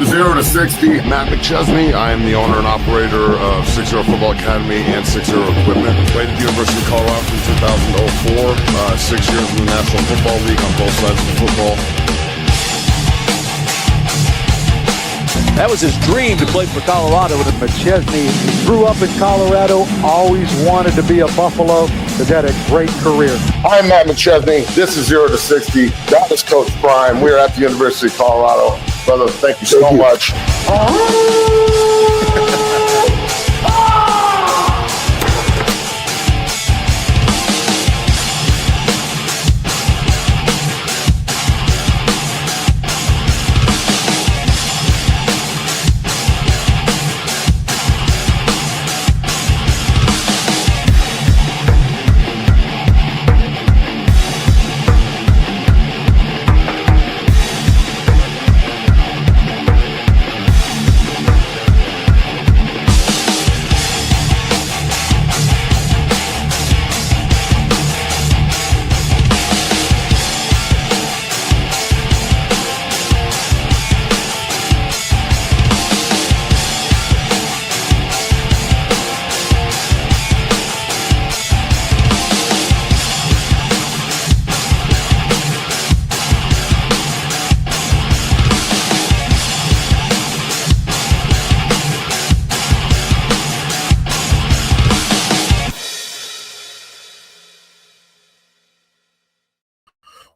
0 to 60, Matt McChesney. I am the owner and operator of 60 Football Academy and 60 Equipment. Played at the University of Colorado from 2004. 6 years in the National Football League on both sides of the football. That was his dream to play for Colorado. With McChesney, he grew up in Colorado, always wanted to be a Buffalo, has had a great career. I'm Matt McChesney. This is 0 to 60. That is Coach Prime. We're at the University of Colorado. Brother, thank you so much.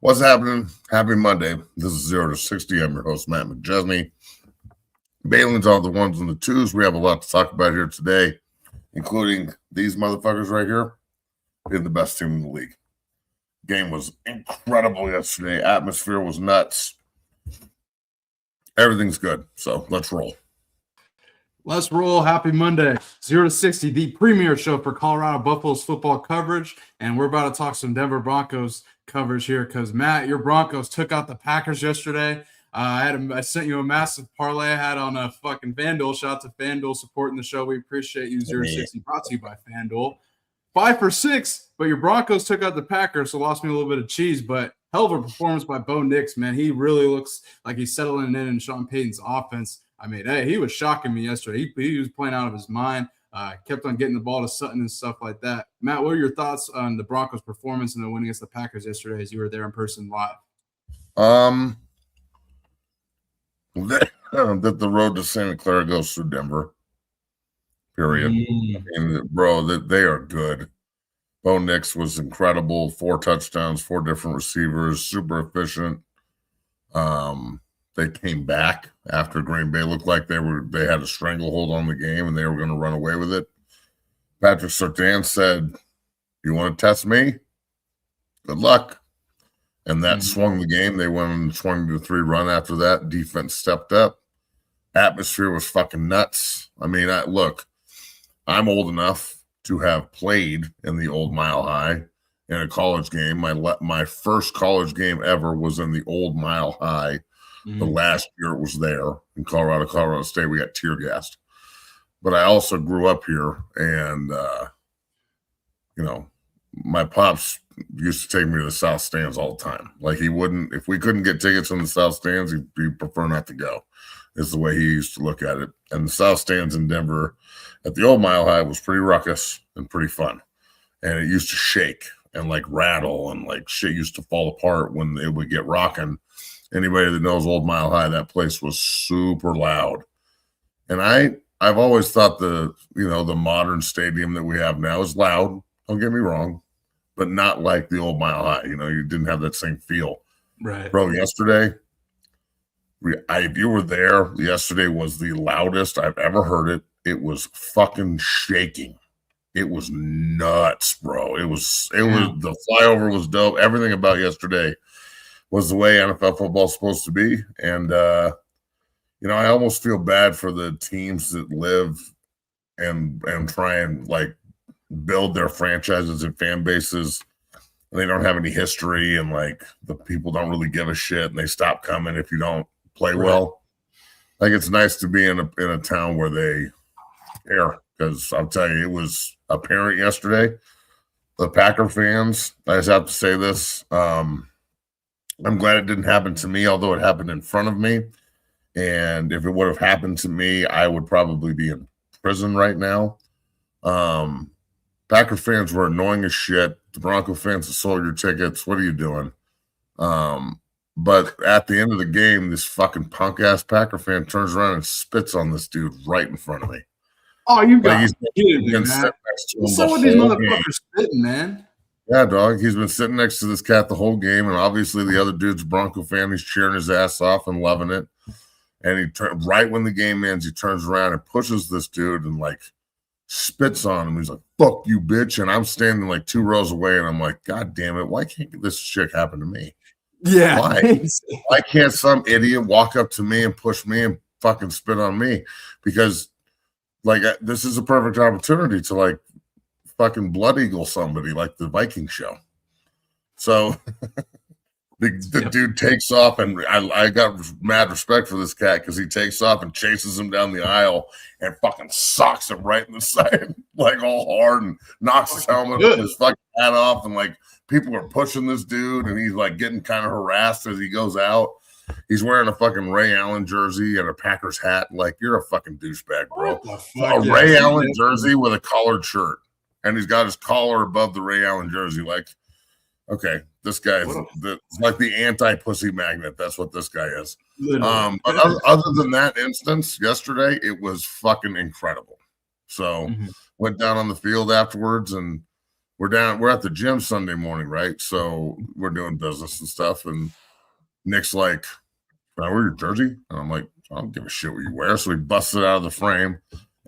What's happening? Happy Monday. This is 0 to 60. I'm your host, Matt McChesney. Balin's on the ones and the twos. We have a lot to talk about here today, including these motherfuckers right here being the best team in the league. Game was incredible yesterday. Atmosphere was nuts. Everything's good. So let's roll. Let's roll. Happy Monday. 0 to 60, the premier show for Colorado Buffaloes football coverage. And we're about to talk some Denver Broncos coverage here because, Matt, your Broncos took out the Packers yesterday. I sent you a massive parlay I had on a fucking FanDuel. Shout out to FanDuel supporting the show. We appreciate you. 0 to 60 brought to you by FanDuel. 5 for 6, but your Broncos took out the Packers, so lost me a little bit of cheese. But hell of a performance by Bo Nix, man. He really looks like he's settling in Sean Payton's offense. I mean, hey, he was shocking me yesterday. He was playing out of his mind. Kept on getting the ball to Sutton and stuff like that. Matt, what are your thoughts on the Broncos' performance and the win against the Packers yesterday as you were there in person live? That the road to Santa Clara goes through Denver. Period. And bro, that they are good. Bo Nix was incredible. 4 touchdowns, 4 different receivers, super efficient. They came back after Green Bay looked like they had a stranglehold on the game and they were going to run away with it. Patrick Surtain said, "You want to test me? Good luck." And that swung the game. They went on a 20-3 run after that. Defense stepped up. Atmosphere was fucking nuts. I mean, I'm old enough to have played in the old Mile High in a college game. My first college game ever was in the old Mile High. The last year it was there in Colorado State. We got tear gassed. But I also grew up here, and, my pops used to take me to the South Stands all the time. Like if we couldn't get tickets in the South Stands, he'd prefer not to go, is the way he used to look at it. And the South Stands in Denver at the old Mile High was pretty ruckus and pretty fun. And it used to shake and like rattle and like shit used to fall apart when it would get rocking. Anybody that knows Old Mile High, that place was super loud. And I've always thought the modern stadium that we have now is loud. Don't get me wrong, but not like the Old Mile High. You didn't have that same feel. Right. Bro, yesterday, if you were there, yesterday was the loudest I've ever heard it. It was fucking shaking. It was nuts, bro. It was the flyover was dope. Everything about yesterday was the way NFL football is supposed to be. And, I almost feel bad for the teams that live and try and, like, build their franchises and fan bases. And they don't have any history, and, like, the people don't really give a shit, and they stop coming if you don't play well. Like, it's nice to be in a town where they care, because I'll tell you, it was apparent yesterday. The Packer fans, I just have to say this, I'm glad it didn't happen to me, although it happened in front of me. And if it would have happened to me, I would probably be in prison right now. Packer fans were annoying as shit. The Bronco fans that sold your tickets, what are you doing? But at the end of the game, this fucking punk ass Packer fan turns around and spits on this dude right in front of me. Oh, you got he's been man. sitting next to him What's up with these motherfuckers spitting, man? Yeah, dog. He's been sitting next to this cat the whole game, and obviously the other dude's a Bronco fan. He's cheering his ass off and loving it. And he right when the game ends, he turns around and pushes this dude and like spits on him. He's like, "Fuck you, bitch!" And I'm standing like 2 rows away, and I'm like, "God damn it! Why can't this shit happen to me? Yeah, why can't some idiot walk up to me and push me and fucking spit on me? Because like this is a perfect opportunity to like fucking blood eagle somebody like the Viking show." So the dude takes off, and I got mad respect for this cat because he takes off and chases him down the aisle and fucking socks him right in the side, like all hard, and knocks his helmet and his fucking hat off. And like people are pushing this dude, and he's like getting kind of harassed as he goes out. He's wearing a fucking Ray Allen jersey and a Packers hat. Like, you're a fucking douchebag, bro. A Ray Allen jersey with a collared shirt, and he's got his collar above the Ray Allen jersey. Like, okay, this guy is like the anti-pussy magnet. That's what this guy is. But other than that instance yesterday, it was fucking incredible. So went down on the field afterwards, and we're at the gym Sunday morning, right? So we're doing business and stuff, and Nick's like, "Can I wear your jersey?" And I'm like, "I don't give a shit what you wear." So he busts it out of the frame,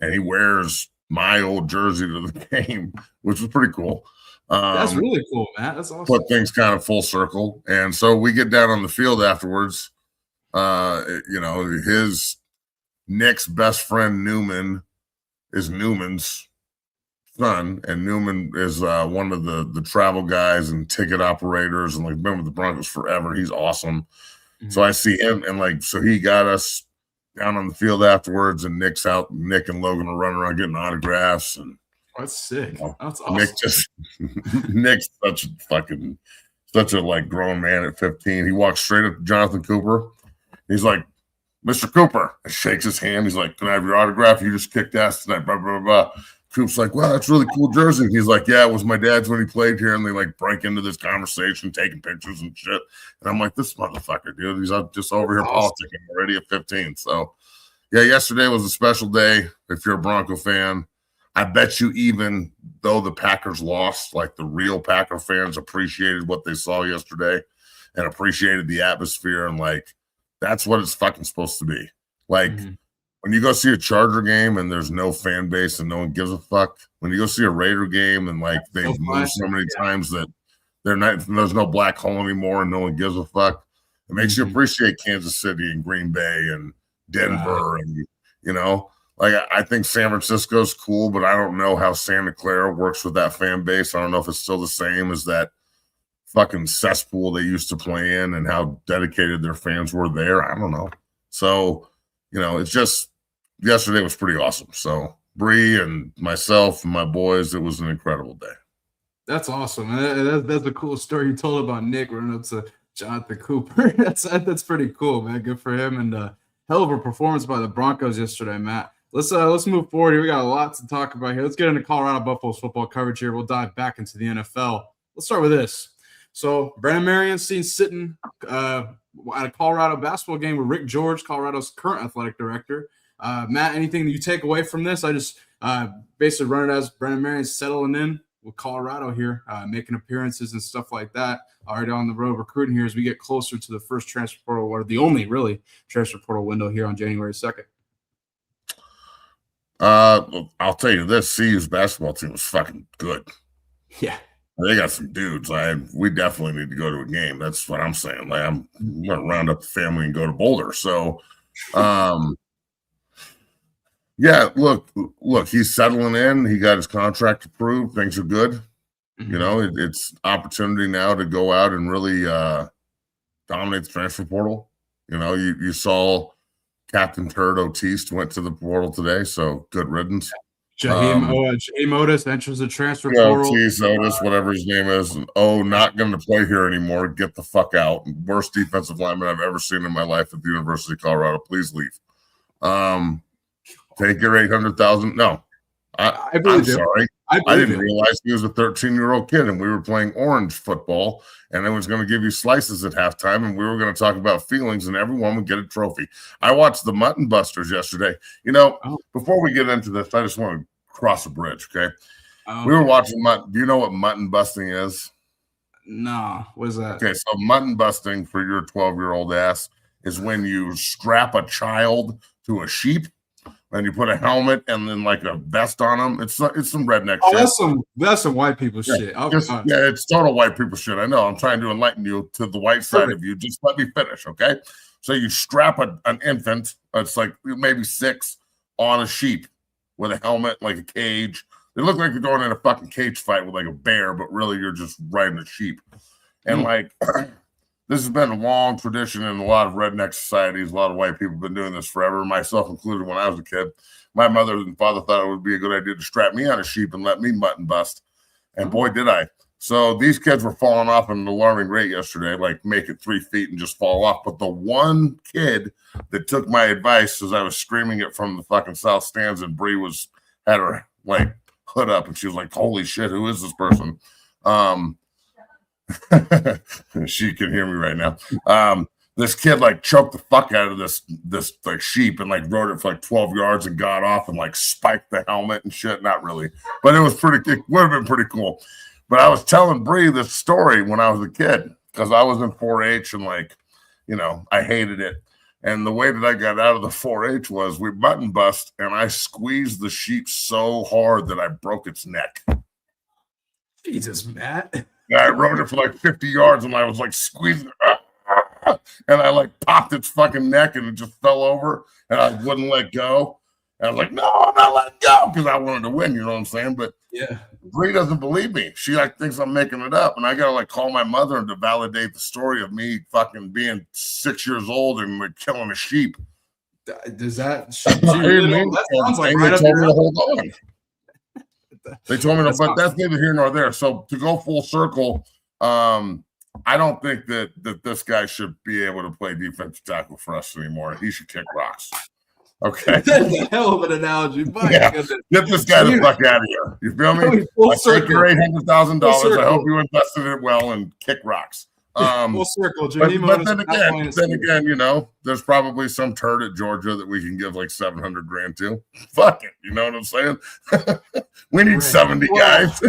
and he wears my old jersey to the game, which was pretty cool. That's really cool, man. That's awesome. Put things kind of full circle. And so we get down on the field afterwards. His Nick's best friend Newman is Newman's son, and Newman is one of the travel guys and ticket operators, and like been with the Broncos forever. He's awesome. So I see him, and so he got us down on the field afterwards, and Nick and Logan are running around getting autographs, and that's sick. That's awesome. Nick's such a like grown man at 15. He walks straight up to Jonathan Cooper. He's like, "Mr. Cooper," and shakes his hand. He's like, "Can I have your autograph? You just kicked ass tonight." Blah blah blah. Coop's like, "Wow, that's a really cool jersey." And he's like, "Yeah, it was my dad's when he played here." And they like break into this conversation, taking pictures and shit. And I'm like, this motherfucker, dude, he's just over here politicking already at 15. So yeah, yesterday was a special day if you're a Bronco fan. I bet you even though the Packers lost, like the real Packer fans appreciated what they saw yesterday and appreciated the atmosphere. And like, that's what it's fucking supposed to be. Like when you go see a Charger game and there's no fan base and no one gives a fuck, when you go see a Raider game and like they've moved so many times that there's no black hole anymore and no one gives a fuck, it makes you appreciate Kansas City and Green Bay and Denver. And, like, I think San Francisco's cool, but I don't know how Santa Clara works with that fan base. I don't know if it's still the same as that fucking cesspool they used to play in and how dedicated their fans were there. I don't know. So, it's just yesterday was pretty awesome. So Bree and myself and my boys, it was an incredible day. That's awesome. That's a cool story you told about Nick running up to Jonathan Cooper. That's pretty cool, man. Good for him. And hell of a performance by the Broncos yesterday, Matt. Let's move forward here. We got a lot to talk about here. Let's get into Colorado Buffaloes football coverage here. We'll dive back into the NFL. Let's start with this. So Brennan Marion seen sitting at a Colorado basketball game with Rick George, Colorado's current athletic director. Matt, anything that you take away from this? I just basically run it as Brennan Marion settling in with Colorado here, making appearances and stuff like that. Already on the road recruiting here as we get closer to the first transfer portal, or the only really transfer portal window here on January 2nd. I'll tell you this: CU's basketball team was fucking good. Yeah, they got some dudes. We definitely need to go to a game. That's what I'm saying. Like, I'm gonna round up the family and go to Boulder. So, yeah. Look, he's settling in. He got his contract approved. Things are good. It's opportunity now to go out and really dominate the transfer portal. You saw Captain Turd Otiste went to the portal today, so good riddance. Jaheim Otis enters the transfer You know, portal. T. Otis, whatever his name is, and not going to play here anymore. Get the fuck out. Worst defensive lineman I've ever seen in my life at the University of Colorado. Please leave. Take your $800,000. No, I'm sorry. I didn't realize he was a 13-year-old kid, and we were playing orange football, and it was going to give you slices at halftime, and we were going to talk about feelings, and everyone would get a trophy. I watched the Mutton Busters yesterday. You know, before we get into this, I just want to cross a bridge, okay? We were watching mutton. Do you know what mutton busting is? No, what is that? Okay, so mutton busting for your 12-year-old ass is when you strap a child to a sheep and you put a helmet and then like a vest on them. It's some redneck shit. That's some white people shit. It's total white people shit. I know. I'm trying to enlighten you to the white side of you. Just let me finish, okay? So you strap an infant, it's like maybe 6, on a sheep with a helmet, like a cage. They look like you're going in a fucking cage fight with like a bear, but really you're just riding a sheep. And like this has been a long tradition in a lot of redneck societies. A lot of white people have been doing this forever, myself included when I was a kid. My mother and father thought it would be a good idea to strap me on a sheep and let me mutton bust. And boy, did I. So these kids were falling off at an alarming rate yesterday, like make it 3 feet and just fall off. But the one kid that took my advice as I was screaming it from the fucking south stands, and Bree had her like hood up, and she was like, "Holy shit, who is this person?" She can hear me right now. This kid like choked the fuck out of this like sheep and like rode it for like 12 yards and got off and like spiked the helmet and shit. Not really, but it would have been pretty cool. But I was telling Bree this story when I was a kid because I was in 4-H and like, you know, I hated it. And the way that I got out of the 4-H was we mutton bust and I squeezed the sheep so hard that I broke its neck. Jesus, Matt. And I rode it for like 50 yards and I was like squeezing it. And I like popped its fucking neck and it just fell over and I wouldn't let go. And I was like, no, I'm not letting go because I wanted to win, you know what I'm saying? But yeah, Bree doesn't believe me. She like thinks I'm making it up. And I gotta like call my mother and to validate the story of me fucking being 6 years old and like killing a sheep. Does that sounds like right up your hold on. They told me no, but that's neither here nor there. So to go full circle, I don't think that this guy should be able to play defensive tackle for us anymore. He should kick rocks. Okay. That's a hell of an analogy. Yeah. Get this guy the fuck out of here. You feel me? I take your $800,000. I hope you invested it well and kick rocks. Full circle. But then again, you know, there's probably some turd at Georgia that we can give like $700,000 to. Fuck it. You know what I'm saying? We need 70 guys.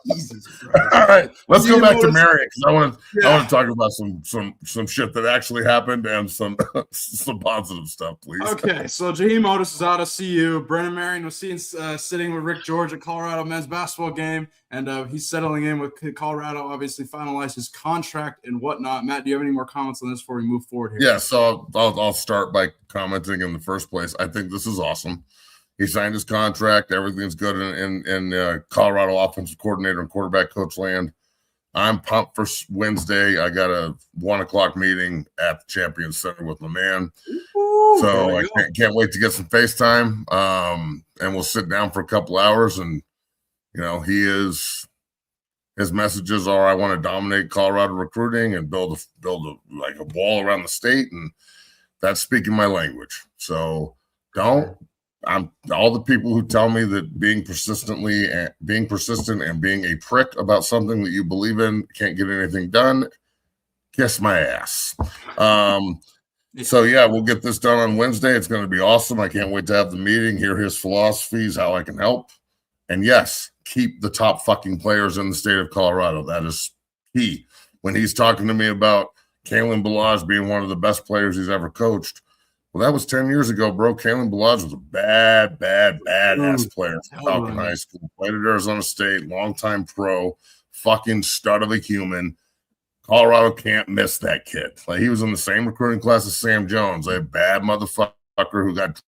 Jesus Christ. All right, let's go back to Marion because I want to talk about some shit that actually happened and some positive stuff, please. Okay, so Jaheim Otis is out of CU. Brennan Marion was sitting with Rick George at Colorado men's basketball game, and he's settling in with Colorado. Obviously, finalized his contract and whatnot. Matt, do you have any more comments on this before we move forward here? Yeah, so I'll start by commenting in the first place. I think this is awesome. He signed his contract. Everything's good in Colorado offensive coordinator and quarterback coach land. I'm pumped for Wednesday. I got a 1:00 meeting at the Champions Center with my man. Ooh, so I can't wait to get some FaceTime. And we'll sit down for a couple hours. And, you know, his messages are, I want to dominate Colorado recruiting and build a wall around the state. And that's speaking my language. So all the people who tell me that being persistent and being a prick about something that you believe in can't get anything done, kiss my ass. So yeah, we'll get this done on Wednesday. It's going to be awesome. I can't wait to have the meeting, hear his philosophies, how I can help. And yes, keep the top fucking players in the state of Colorado. That is key. When he's talking to me about Kalen Ballage being one of the best players he's ever coached, well, that was 10 years ago, bro. Kalen Ballage was a badass player from Falcon High School. Played at Arizona State, longtime pro, fucking stud of a human. Colorado can't miss that kid. Like, he was in the same recruiting class as Sam Jones, a bad motherfucker who got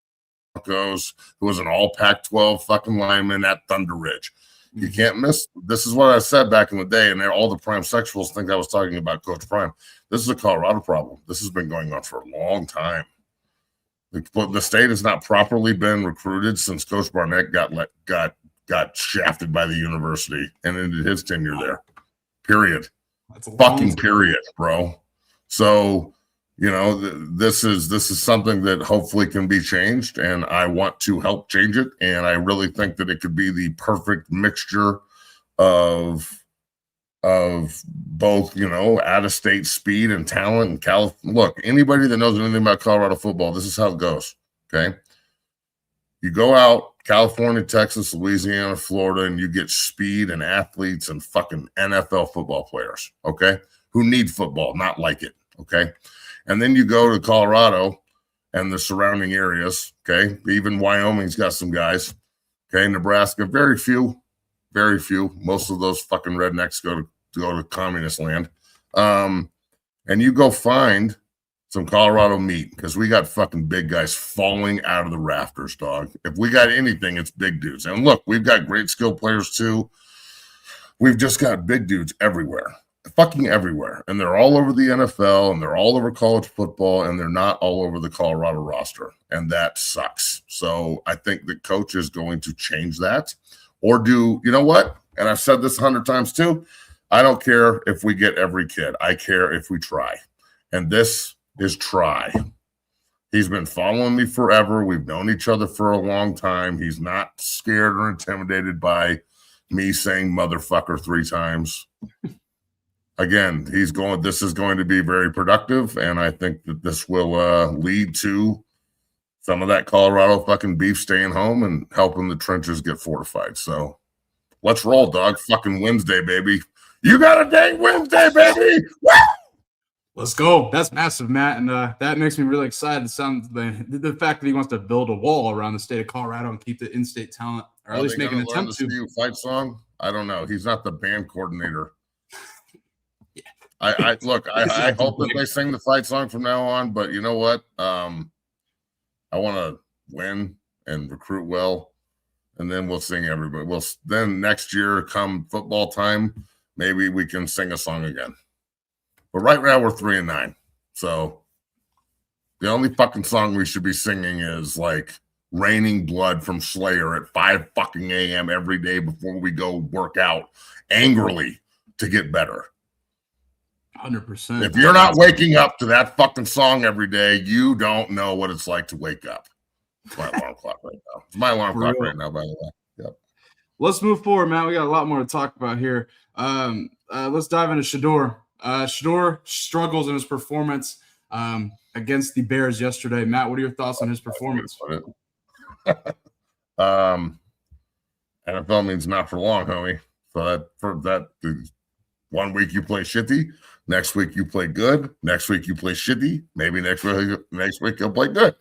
Broncos, who was an all Pac-12 fucking lineman at Thunder Ridge. You can't miss. This is what I said back in the day, and all the prime sexuals think I was talking about Coach Prime. This is a Colorado problem. This has been going on for a long time. The state has not properly been recruited since Coach Barnett got shafted by the university and ended his tenure there. Period. That's a Fucking period, bro. So, this is something that hopefully can be changed, and I want to help change it. And I really think that it could be the perfect mixture of both, out-of-state speed and talent. And look, anybody that knows anything about Colorado football, this is how it goes, okay? You go out, California, Texas, Louisiana, Florida, and you get speed and athletes and fucking NFL football players, okay, who need football, not like it, okay? And then you go to Colorado and the surrounding areas, okay? Even Wyoming's got some guys, okay? Nebraska, very few. Most of those fucking rednecks go to communist land. And you go find some Colorado meat, because we got fucking big guys falling out of the rafters, dog. If we got anything, it's big dudes. And look, we've got great skill players too. We've just got big dudes everywhere, fucking everywhere. And they're all over the NFL, and they're all over college football, and they're not all over the Colorado roster. And that sucks. So I think the coach is going to change that. Or you know what? And I've said this 100 times too. I don't care if we get every kid. I care if we try. And this is try. He's been following me forever. We've known each other for a long time. He's not scared or intimidated by me saying motherfucker 3 times. Again, this is going to be very productive, and I think that this will lead to some of that Colorado fucking beef staying home and helping the trenches get fortified. So let's roll, dog. Fucking Wednesday, baby. You got a day Wednesday, baby. Woo! Let's go. That's massive, Matt. And that makes me really excited. The fact that he wants to build a wall around the state of Colorado and keep the in-state talent, or at least make an attempt to. Fight song? I don't know. He's not the band coordinator. Yeah. I hope that they sing the fight song from now on, but you know what? I want to win and recruit well, and then we'll sing everybody. Then next year, come football time, maybe we can sing a song again. But right now we're 3-9. So the only fucking song we should be singing is like Raining Blood from Slayer at 5 fucking a.m. every day before we go work out angrily to get better. 100%. If you're not waking up to that fucking song every day, you don't know what it's like to wake up. It's my alarm clock right now. It's my alarm clock right now, by the way. Yep. Let's move forward, Matt. We got a lot more to talk about here. Let's dive into Shadeur. Shadeur struggles in his performance against the Bears yesterday. Matt, what are your thoughts on his performance? NFL means not for long, homie. So that 1 week you play shitty, next week you play good, next week you play shitty, maybe next week you'll play good.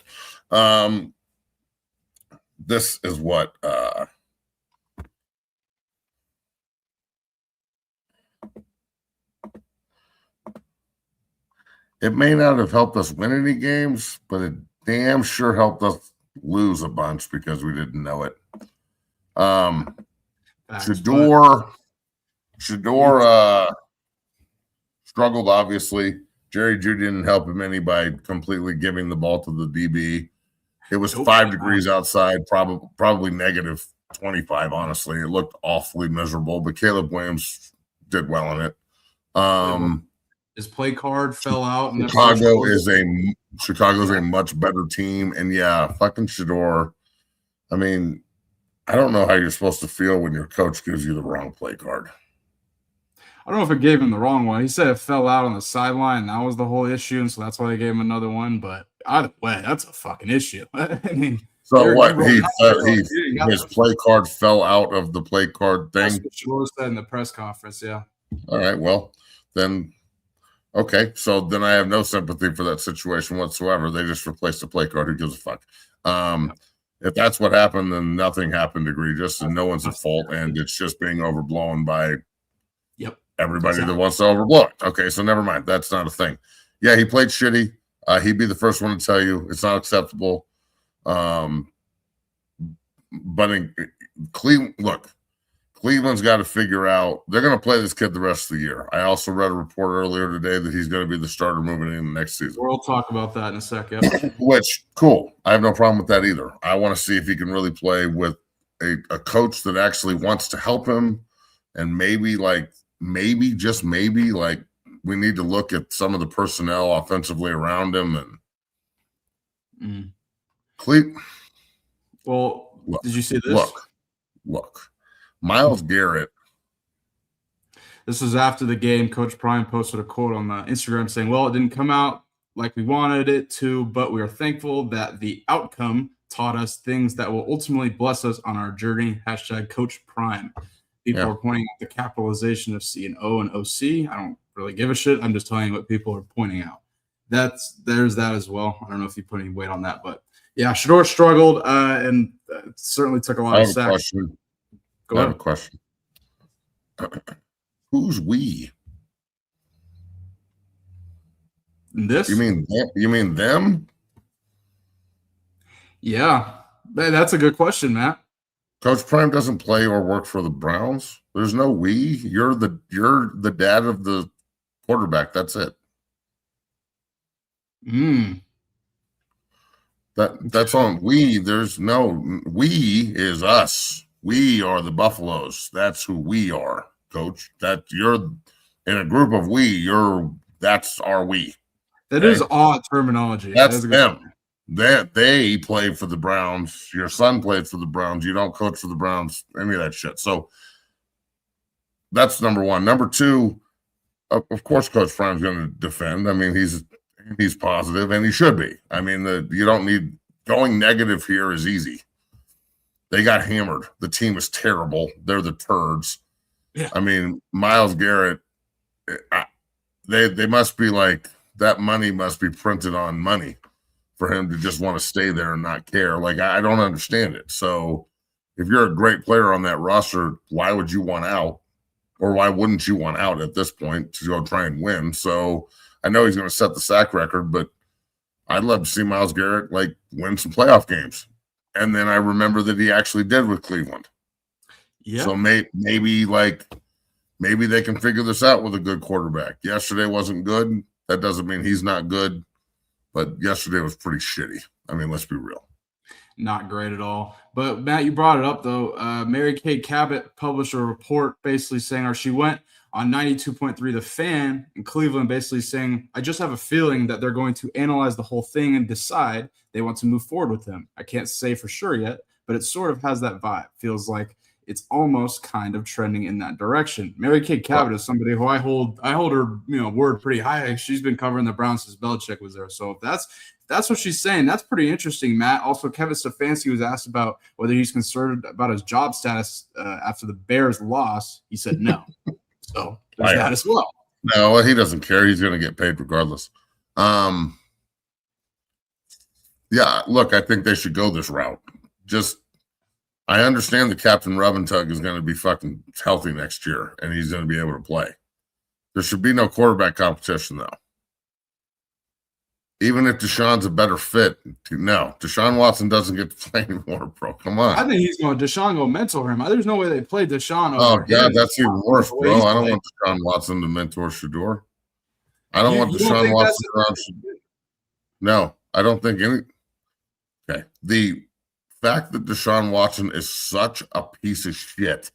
This is what it may not have helped us win any games, but it damn sure helped us lose a bunch because we didn't know it. Shadeur struggled, obviously. Jerry Jeudy didn't help him any by completely giving the ball to the DB. It was 5 degrees outside, probably negative 25, honestly. It looked awfully miserable, but Caleb Williams did well in it. His play card fell out. Chicago's a much better team. And yeah, fucking Shadeur. I mean, I don't know how you're supposed to feel when your coach gives you the wrong play card. I don't know if it gave him the wrong one. He said it fell out on the sideline. That was the whole issue, and so that's why they gave him another one. But either way, that's a fucking issue. I mean, so what? His play card fell out of the play card thing. That's what Shadeur said in the press conference. Yeah. All right. Well, then. Okay, so then I have no sympathy for that situation whatsoever. They just replaced the play card. Who gives a fuck? If that's what happened, then nothing happened egregious, and no one's at fault, and it's just being overblown by everybody that wants to overblow it. Okay, so never mind. That's not a thing. Yeah, he played shitty. He'd be the first one to tell you it's not acceptable. But in Cleveland, Cleveland's got to figure out. They're going to play this kid the rest of the year. I also read a report earlier today that he's going to be the starter moving in next season. We'll talk about that in a second. Which, cool. I have no problem with that either. I want to see if he can really play with a coach that actually wants to help him. And maybe, just maybe, we need to look at some of the personnel offensively around him. And Well, did you see this? Look. Myles Garrett. This was after the game. Coach Prime posted a quote on Instagram saying, well, it didn't come out like we wanted it to, but we are thankful that the outcome taught us things that will ultimately bless us on our journey. # Coach Prime. People are pointing out the capitalization of C and O and OC. I don't really give a shit. I'm just telling you what people are pointing out. There's that as well. I don't know if you put any weight on that, but yeah, Shadeur struggled and certainly took a lot of sacks. I have a question. Who's we? This? You mean them? Yeah, that's a good question, Matt. Coach Prime doesn't play or work for the Browns. There's no we. You're the dad of the quarterback. That's it. That's on we. There's no we is us. We are the Buffaloes. That's who we are, Coach. That you're in a group of we. That's our we. That is odd terminology. That's them. They play for the Browns. Your son played for the Browns. You don't coach for the Browns. Any of that shit. So that's number one. Number two, of course, Coach Prime's going to defend. I mean, he's positive, and he should be. I mean, you don't need going negative here is easy. They got hammered. The team is terrible. They're the turds. Yeah. I mean, Myles Garrett, they must be like, that money must be printed on money for him to just want to stay there and not care. Like, I don't understand it. So if you're a great player on that roster, why would you want out? Or why wouldn't you want out at this point to go try and win? So I know he's going to set the sack record, but I'd love to see Myles Garrett win some playoff games. And then I remember that he actually did with Cleveland. Yeah. So maybe they can figure this out with a good quarterback. Yesterday wasn't good. That doesn't mean he's not good, but yesterday was pretty shitty. I mean, let's be real. Not great at all. But Matt, you brought it up though. Mary Kay Cabot published a report basically saying, or she went on 92.3 The Fan in Cleveland, basically saying, I just have a feeling that they're going to analyze the whole thing and decide they want to move forward with him. I can't say for sure yet, but it sort of has that vibe. Feels like it's almost kind of trending in that direction. Mary Kay Cabot is somebody who I hold her, word pretty high. She's been covering the Browns since Belichick was there. So if that's what she's saying, that's pretty interesting, Matt. Also, Kevin Stefanski was asked about whether he's concerned about his job status after the Bears loss. He said no. So there's that as well. No, he doesn't care. He's going to get paid regardless. Yeah, look, I think they should go this route. I understand that Captain Rubentug is going to be fucking healthy next year, and he's going to be able to play. There should be no quarterback competition, though. Even if Deshaun's a better fit, no. Deshaun Watson doesn't get to play anymore, bro. Come on. I think Deshaun go mentor him. There's no way they play Deshaun over Oh, God, that's even worse, bro. I don't want Deshaun Watson to mentor Shadeur. I don't want Deshaun Watson around Shadeur. No, I don't think any. Okay. The fact that Deshaun Watson is such a piece of shit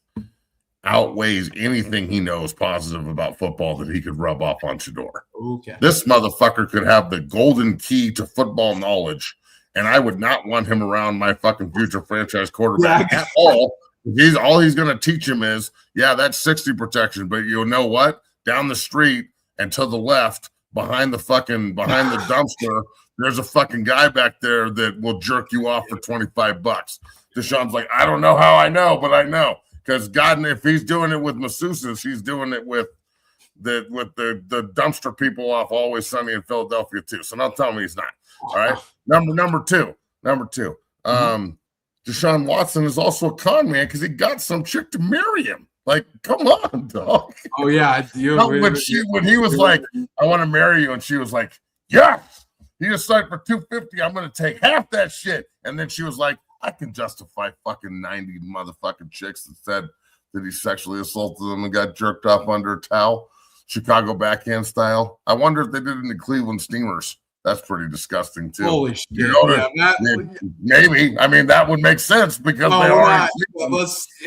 outweighs anything he knows positive about football that he could rub off on Shadeur. Okay. This motherfucker could have the golden key to football knowledge, and I would not want him around my fucking future franchise quarterback at all. All he's going to teach him is, that's 60 protection, but you know what? Down the street and to the left, behind the dumpster, there's a fucking guy back there that will jerk you off for $25. Deshaun's like, I don't know how I know, but I know. Because God, if he's doing it with masseuses, he's doing it with the dumpster people off Always Sunny in Philadelphia too. So don't tell me he's not. All right. Number two. Deshaun Watson is also a con man because he got some chick to marry him. Like, come on, dog. Oh yeah. When he was like, I want to marry you, and she was like, yes. He just signed for $250. I'm going to take half that shit. And then she was like, I can justify fucking 90 motherfucking chicks that said that he sexually assaulted them and got jerked off under a towel, Chicago backhand style. I wonder if they did it in the Cleveland Steamers. That's pretty disgusting too. Holy shit! You know, maybe. I mean, that would make sense because they are.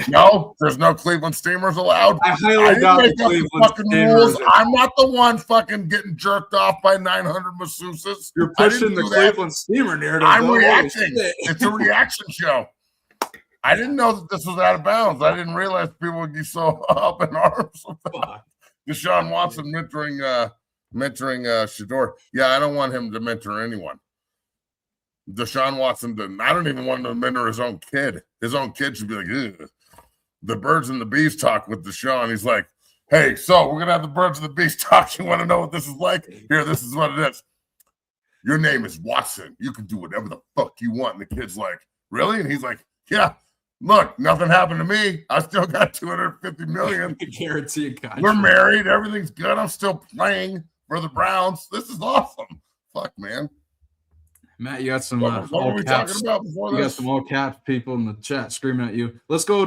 No, there's no Cleveland Steamers allowed. I highly doubt the Cleveland fucking rules. I'm not the one fucking getting jerked off by 900 masseuses. You're pushing the Cleveland Steamer narrative. I'm reacting. It's a reaction show. I didn't know that this was out of bounds. I didn't realize people would be so up in arms about Deshaun Watson mentoring Shadeur. Yeah, I don't want him to mentor anyone. Deshaun Watson didn't. I don't even want him to mentor his own kid. His own kid should be like, ugh. The birds and the bees talk with Deshaun. He's like, hey, so we're gonna have the birds and the bees talk. You want to know what this is like? Here, this is what it is. Your name is Watson. You can do whatever the fuck you want. And the kid's like, really? And he's like, yeah. Look, nothing happened to me. I still got $250 million. Guarantee. We're married. Everything's good. I'm still playing for the Browns. This is awesome. Fuck, man. Matt, you got some what were we talking about before this? You got some all caps people in the chat screaming at you. Let's go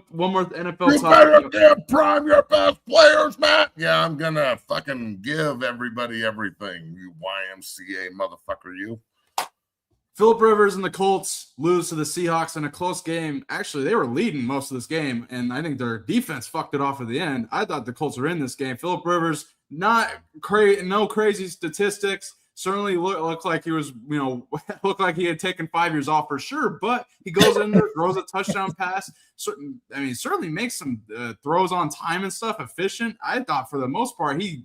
one more NFL you topic. Better give prime your best players, Matt. Yeah, I'm gonna fucking give everybody everything. You YMCA motherfucker, you. Phillip Rivers and the Colts lose to the Seahawks in a close game. Actually, they were leading most of this game, and I think their defense fucked it off at the end. I thought the Colts were in this game. Phillip Rivers, no crazy statistics. Certainly looked like he was, looked like he had taken 5 years off for sure. But he goes in there, throws a touchdown pass. Certainly makes some throws on time and stuff, efficient. I thought for the most part he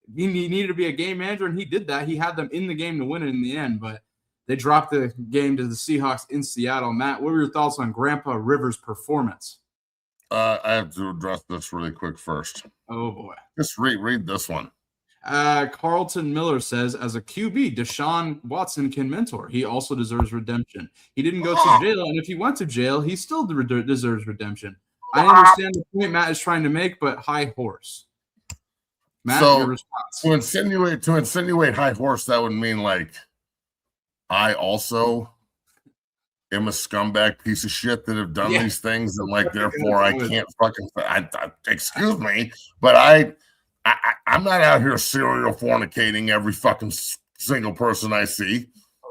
needed to be a game manager, and he did that. He had them in the game to win it in the end, but they dropped the game to the Seahawks in Seattle. Matt, what were your thoughts on Grandpa Rivers' performance? I have to address this really quick first. Oh, boy. Just read this one. Carlton Miller says, as a QB, Deshaun Watson can mentor. He also deserves redemption. He didn't go to jail, and if he went to jail, he still deserves redemption. I understand the point Matt is trying to make, but high horse. Matt, your response. To insinuate high horse, that would mean like I also am a scumbag piece of shit that have done these things, and like therefore I can't fucking. Excuse me, but I'm not out here serial fornicating every fucking single person I see.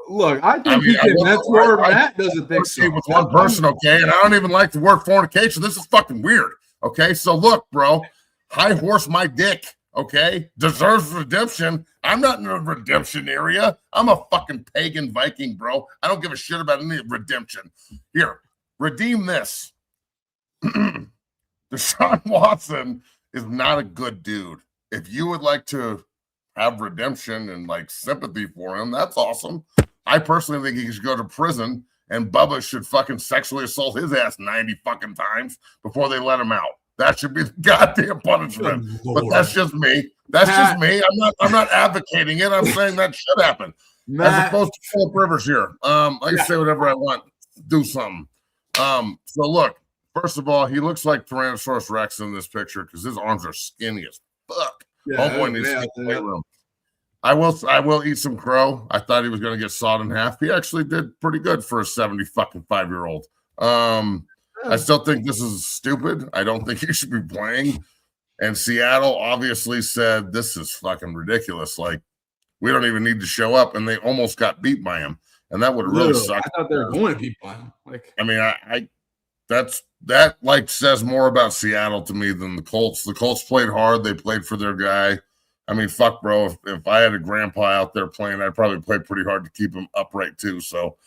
Look, I think he can mentor. Matt doesn't think so. With one person, okay, and I don't even like the word fornication. This is fucking weird. Okay, so look, bro, high horse my dick. Okay, deserves redemption. I'm not in the redemption area. I'm a fucking pagan Viking, bro. I don't give a shit about any redemption. Here, redeem this. Deshaun Watson is not a good dude. If you would like to have redemption and like sympathy for him, that's awesome. I personally think he should go to prison, and Bubba should fucking sexually assault his ass 90 fucking times before they let him out. That should be the goddamn punishment. But that's just me. That's just me. I'm not advocating it. I'm saying that should happen. As opposed to Phillip Rivers here. I can say whatever I want. Do something. So look, first of all, he looks like Tyrannosaurus Rex in this picture because his arms are skinny as fuck. Homeboy needs to play room. I will eat some crow. I thought he was going to get sawed in half. He actually did pretty good for a 75-year-old. I still think this is stupid. I don't think he should be playing. And Seattle obviously said, this is fucking ridiculous. Like, we don't even need to show up. And they almost got beat by him. And that would really suck. I thought they were going to beat by him. That says more about Seattle to me than the Colts. The Colts played hard. They played for their guy. I mean, fuck, bro. If I had a grandpa out there playing, I'd probably play pretty hard to keep him upright too. So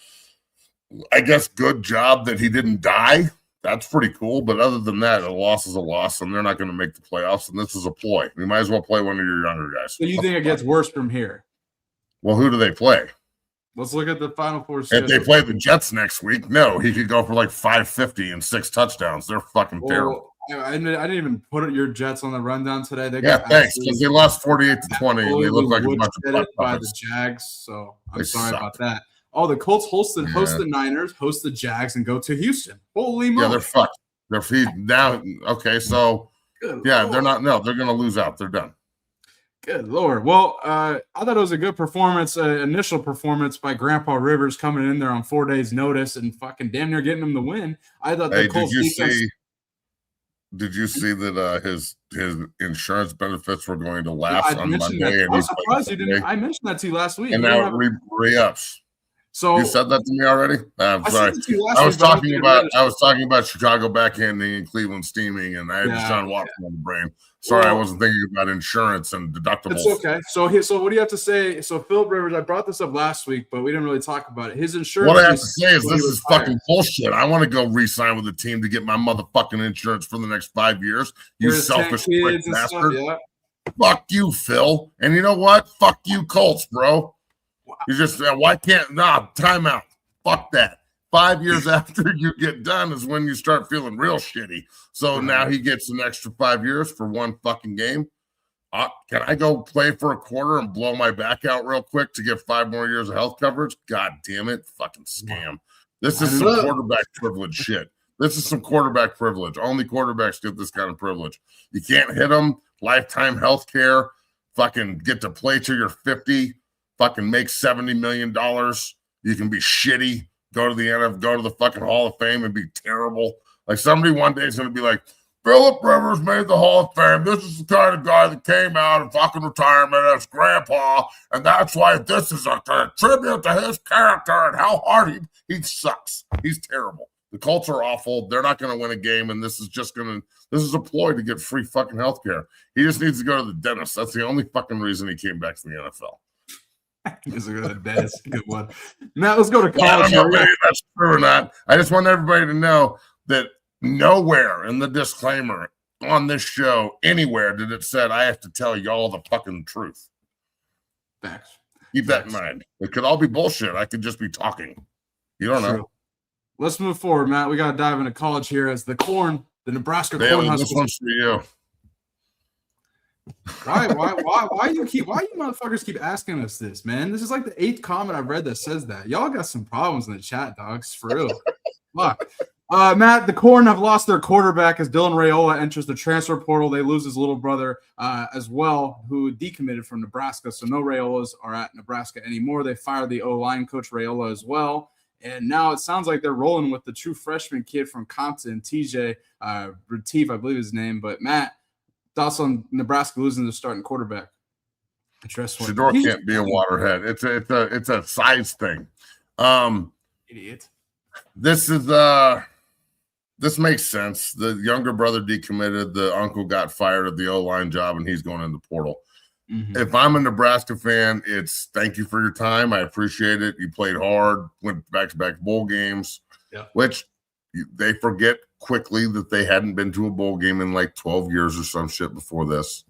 I guess good job that he didn't die. That's pretty cool. But other than that, a loss is a loss, and they're not going to make the playoffs. And this is a ploy. We might as well play one of your younger guys. So you think it gets worse from here? Well, who do they play? Let's look at the Final Four. If they play the Jets next week, no, he could go for like 550 and 6 touchdowns. They're fucking terrible. I didn't even put your Jets on the rundown today. They got thanks, because they lost 48-20, and they look like a bunch of by the Jags. So I'm sorry about that. Oh, the Colts host the Niners, host the Jags, and go to Houston. Holy moly! Yeah, they're fucked. They're feeding down. Okay, so they're not. No, they're going to lose out. They're done. Good Lord. Well, I thought it was a good performance, initial performance by Grandpa Rivers coming in there on 4 days' notice and fucking damn near getting them the win. I thought the Colts defense. Did you see that his insurance benefits were going to Yeah, lapse I on mentioned Monday? that. And I was he's surprised you playing didn't. Sunday, I mentioned that to you last week. and You didn't now have re-ups. so You said that to me already? I'm I sorry. sent it to you last I week, was but I don't talking think about I read it. Chicago backhanding and Cleveland steaming, and I had Yeah, Deshaun Watson on the brain. Sorry, I well, wasn't thinking about insurance and it's deductibles. okay. So what do you have to say? So Philip Rivers, I brought this up last week, but we didn't really talk about it. His insurance. What I have to say is when he this is retired. fucking bullshit. I want to go re-sign with the team to get my motherfucking insurance for the next 5 years. You There's 10 selfish prick kids and stuff. bastard. Yeah. Fuck you, Phil. And you know what? Fuck you, Colts, bro. You just why can't timeout. Fuck that. 5 years after you get done is when you start feeling real shitty. So now he gets an extra 5 years for one fucking game. Can I go play for a quarter and blow my back out real quick to get 5 more years of health coverage? God damn it. Fucking scam. This is some quarterback privilege shit. This is some quarterback privilege. Only quarterbacks get this kind of privilege. You can't hit them. Lifetime health care. Fucking get to play till you're 50. Fucking make $70 million. You can be shitty. Go to the NFL, go to the fucking Hall of Fame and be terrible. Like somebody one day is going to be like, Philip Rivers made the Hall of Fame. This is the kind of guy that came out of fucking retirement as grandpa, and that's why this is a tribute to his character and how hard he sucks. He's terrible. The Colts are awful. They're not going to win a game, and this is a ploy to get free fucking health care. He just needs to go to the dentist. That's the only fucking reason he came back to the NFL. That's a good one. Now let's go to college. I don't know if that's true or not. I just want everybody to know that nowhere in the disclaimer on this show, anywhere, did it said I have to tell y'all the fucking truth. Facts. Keep that in mind. It could all be bullshit. I could just be talking. You don't know. Let's move forward, Matt. We got to dive into college here as the Nebraska Bailey, Cornhuskers. this one's for you. Why you motherfuckers keep asking us this, man? This is like the 8th comment I've read that says that. Y'all got some problems in the chat, dogs, for real. Fuck. Matt, the Corn have lost their quarterback as Dylan Raiola enters the transfer portal. They lose his little brother as well, who decommitted from Nebraska. So no Raiolas are at Nebraska anymore. They fired the O-line coach Raiola as well. And now it sounds like they're rolling with the true freshman kid from Compton, TJ Retief, I believe his name. But Matt, thoughts on Nebraska losing their starting quarterback? Shadeur can't be a waterhead. It's a size thing. Idiot. This makes sense. The younger brother decommitted. The uncle got fired at the O-line job, and he's going in the portal. Mm-hmm. If I'm a Nebraska fan, it's thank you for your time. I appreciate it. You played hard, went back-to-back bowl games, which they forget quickly that they hadn't been to a bowl game in like 12 years or some shit before this.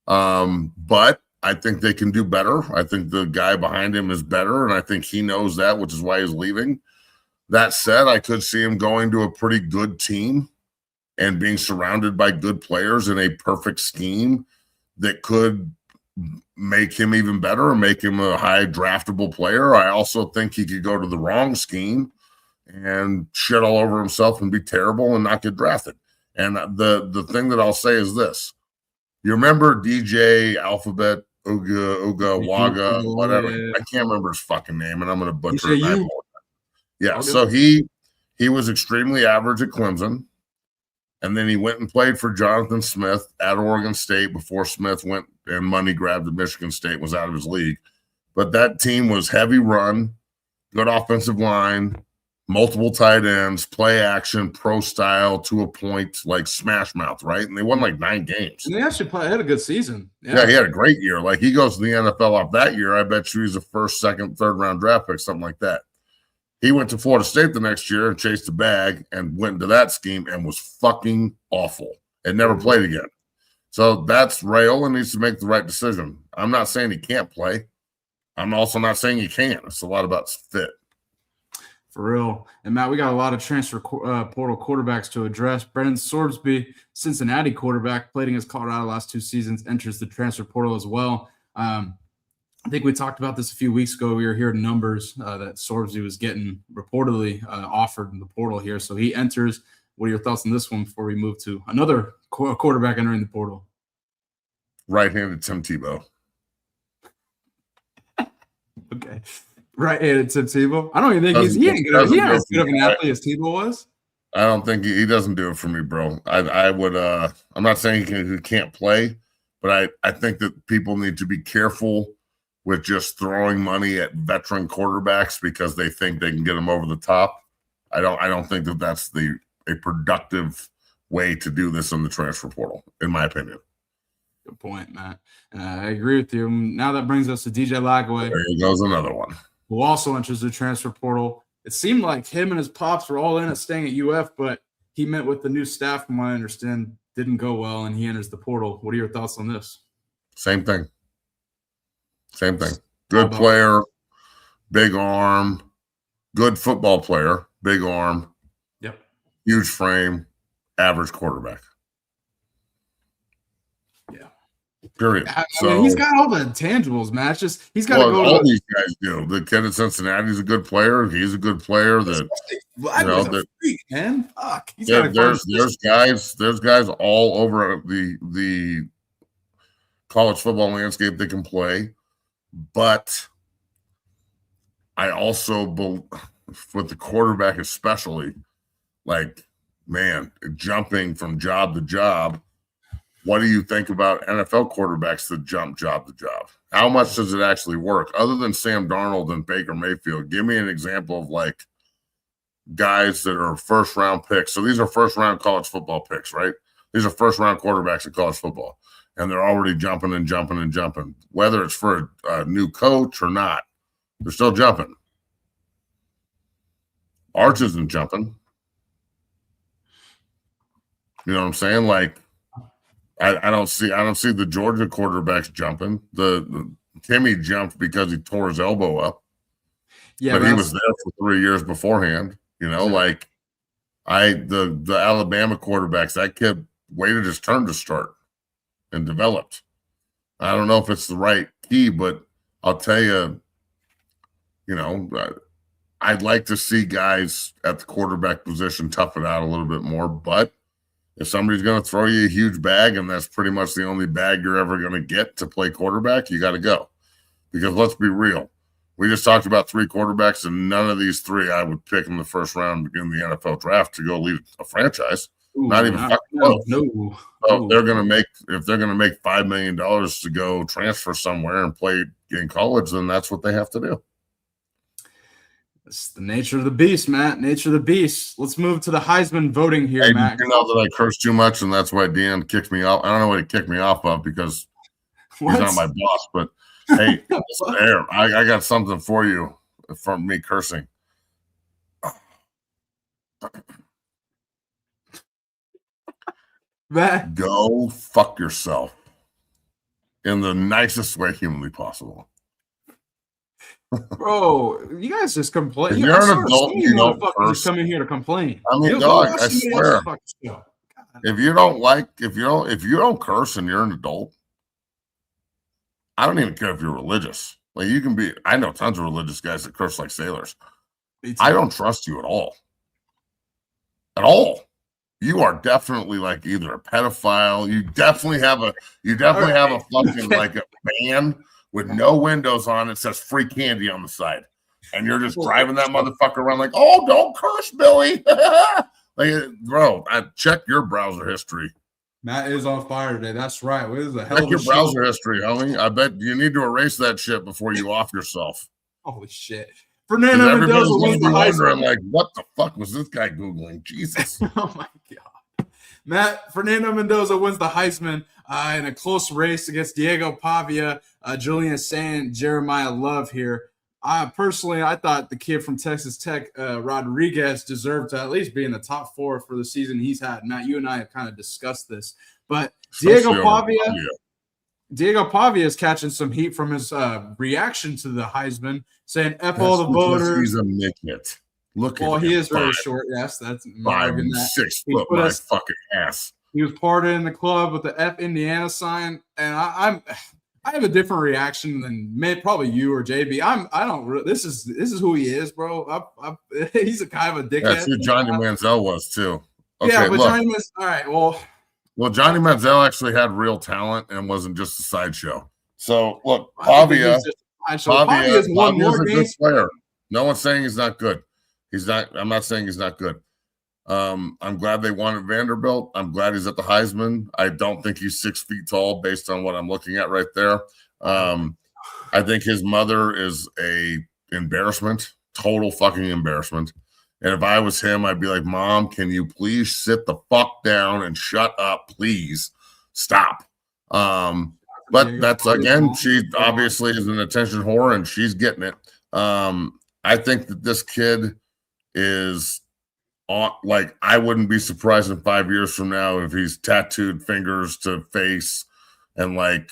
But I think they can do better. I think the guy behind him is better, and I think he knows that, which is why he's leaving. That said, I could see him going to a pretty good team and being surrounded by good players in a perfect scheme that could make him even better or make him a high draftable player. I also think he could go to the wrong scheme and shit all over himself and be terrible and not get drafted. And the thing that I'll say is this. You remember DJ Alphabet, Uga, Waga, whatever. I can't remember his fucking name, and I'm going to butcher it. Yeah, so he was extremely average at Clemson, and then he went and played for Jonathan Smith at Oregon State before Smith went and money grabbed at Michigan State and was out of his league. But that team was heavy run, good offensive line, multiple tight ends, play action, pro style to a point, like smash mouth, right? And they won like 9 games. And they actually had a good season. Yeah, he had a great year. Like he goes to the NFL off that year. I bet you he's a first, second, third round draft pick, something like that. He went to Florida State the next year and chased a bag and went into that scheme and was fucking awful and never played again. So that's Raiola needs to make the right decision. I'm not saying he can't play. I'm also not saying he can. It's a lot about fit. For real. And Matt, we got a lot of transfer portal quarterbacks to address. Brennan Sorbsby, Cincinnati quarterback, played against Colorado last 2 seasons, enters the transfer portal as well. I think we talked about this a few weeks ago. We were hearing numbers that Sorbsby was getting reportedly offered in the portal here. So he enters. What are your thoughts on this one before we move to another quarterback entering the portal? Right-handed Tim Tebow. Okay. Right-handed Tim Tebow. I don't even think he ain't good of an athlete as Tebow was. I don't think he doesn't do it for me, bro. I would. I'm not saying he can't play, but I think that people need to be careful with just throwing money at veteran quarterbacks because they think they can get them over the top. I don't think that that's a productive way to do this in the transfer portal, in my opinion. Good point, Matt. I agree with you. Now that brings us to DJ Lagway. There goes another one. Who also enters the transfer portal. It seemed like him and his pops were all in at staying at UF, but he met with the new staff, from what I understand, didn't go well, and he enters the portal. What are your thoughts on this? Same thing. Good player, big arm, good football player, big arm, yep, huge frame, average quarterback. Yeah. Period. I mean, he's got all the intangibles, man. It's just he's got to go. All these guys do. The kid at Cincinnati's a good player. He's a good player. That a freak, man. Fuck. There's guys all over the college football landscape that can play, but I also with the quarterback especially, like, man, jumping from job to job. What do you think about NFL quarterbacks that jump job to job? How much does it actually work? Other than Sam Darnold and Baker Mayfield, give me an example of like guys that are first-round picks. So these are first-round college football picks, right? These are first-round quarterbacks in college football, and they're already jumping and jumping and jumping. Whether it's for a new coach or not, they're still jumping. Arch isn't jumping. You know what I'm saying? Like, I don't see the Georgia quarterbacks jumping. The Timmy jumped because he tore his elbow up. Yeah, but he was there for 3 years beforehand. You know, like the Alabama quarterbacks, that kid waited his turn to start and developed. I don't know if it's the right key, but I'll tell you, you know, I'd like to see guys at the quarterback position tough it out a little bit more, but if somebody's going to throw you a huge bag and that's pretty much the only bag you're ever going to get to play quarterback, you got to go. Because let's be real. We just talked about 3 quarterbacks, and none of these 3 I would pick in the first round in the NFL draft to go lead a franchise. Not even fucking close. No. So if they're going to make $5 million to go transfer somewhere and play in college, then that's what they have to do. It's the nature of the beast, Matt. Nature of the beast. Let's move to the Heisman voting here, Matt. You know that I curse too much, and that's why Dan kicked me off. I don't know what he kicked me off of because he's not my boss. But hey, there, I got something for you from me cursing. Matt, go fuck yourself in the nicest way humanly possible. Bro, you guys just complain. If you're an adult, you don't just come in here to complain. I mean, dog, I swear. If you don't curse and you're an adult, I don't even care if you're religious. Like, you can be. I know tons of religious guys that curse like sailors. I don't trust you at all. At all. You are definitely like either a pedophile. You definitely have a fucking like a van with no windows on it, says free candy on the side. And you're just driving that motherfucker around like, oh, don't curse, Billy. Like, bro, I check your browser history. Matt is on fire today. That's right. What is the hell? Check your browser history, homie. I bet you need to erase that shit before you off yourself. Holy shit. Fernando Mendoza wins the Heisman. Like, what the fuck was this guy Googling? Jesus. Oh, my God. Matt, Fernando Mendoza wins the Heisman in a close race against Diego Pavia, Julian Saint, Jeremiah Love here. Personally, I thought the kid from Texas Tech, Rodriguez, deserved to at least be in the top 4 for the season he's had. Matt, you and I have kind of discussed this. But Diego Pavia is catching some heat from his reaction to the Heisman, saying F all the voters. He's a midget. Look at him. He is very short. Yes, that's 5 and 6 foot my fucking ass. He was partying in the club with the F Indiana sign, and I have a different reaction than probably you or JB. This is who he is, bro. He's a kind of a dickhead. That's who Johnny Manziel was too. Okay, yeah, but Johnny Manziel. All right, well, Johnny Manziel actually had real talent and wasn't just a sideshow. So look, Pavia is a good player. No one's saying he's not good. I'm not saying he's not good. I'm glad they won at Vanderbilt. I'm glad he's at the Heisman. I don't think he's 6 feet tall based on what I'm looking at right there. I think his mother is a embarrassment, total fucking embarrassment. And if I was him, I'd be like, Mom, can you please sit the fuck down and shut up, please? Stop. But that's, again, she obviously is an attention whore and she's getting it. I think that this kid is like, I wouldn't be surprised in 5 years from now if he's tattooed fingers to face and, like,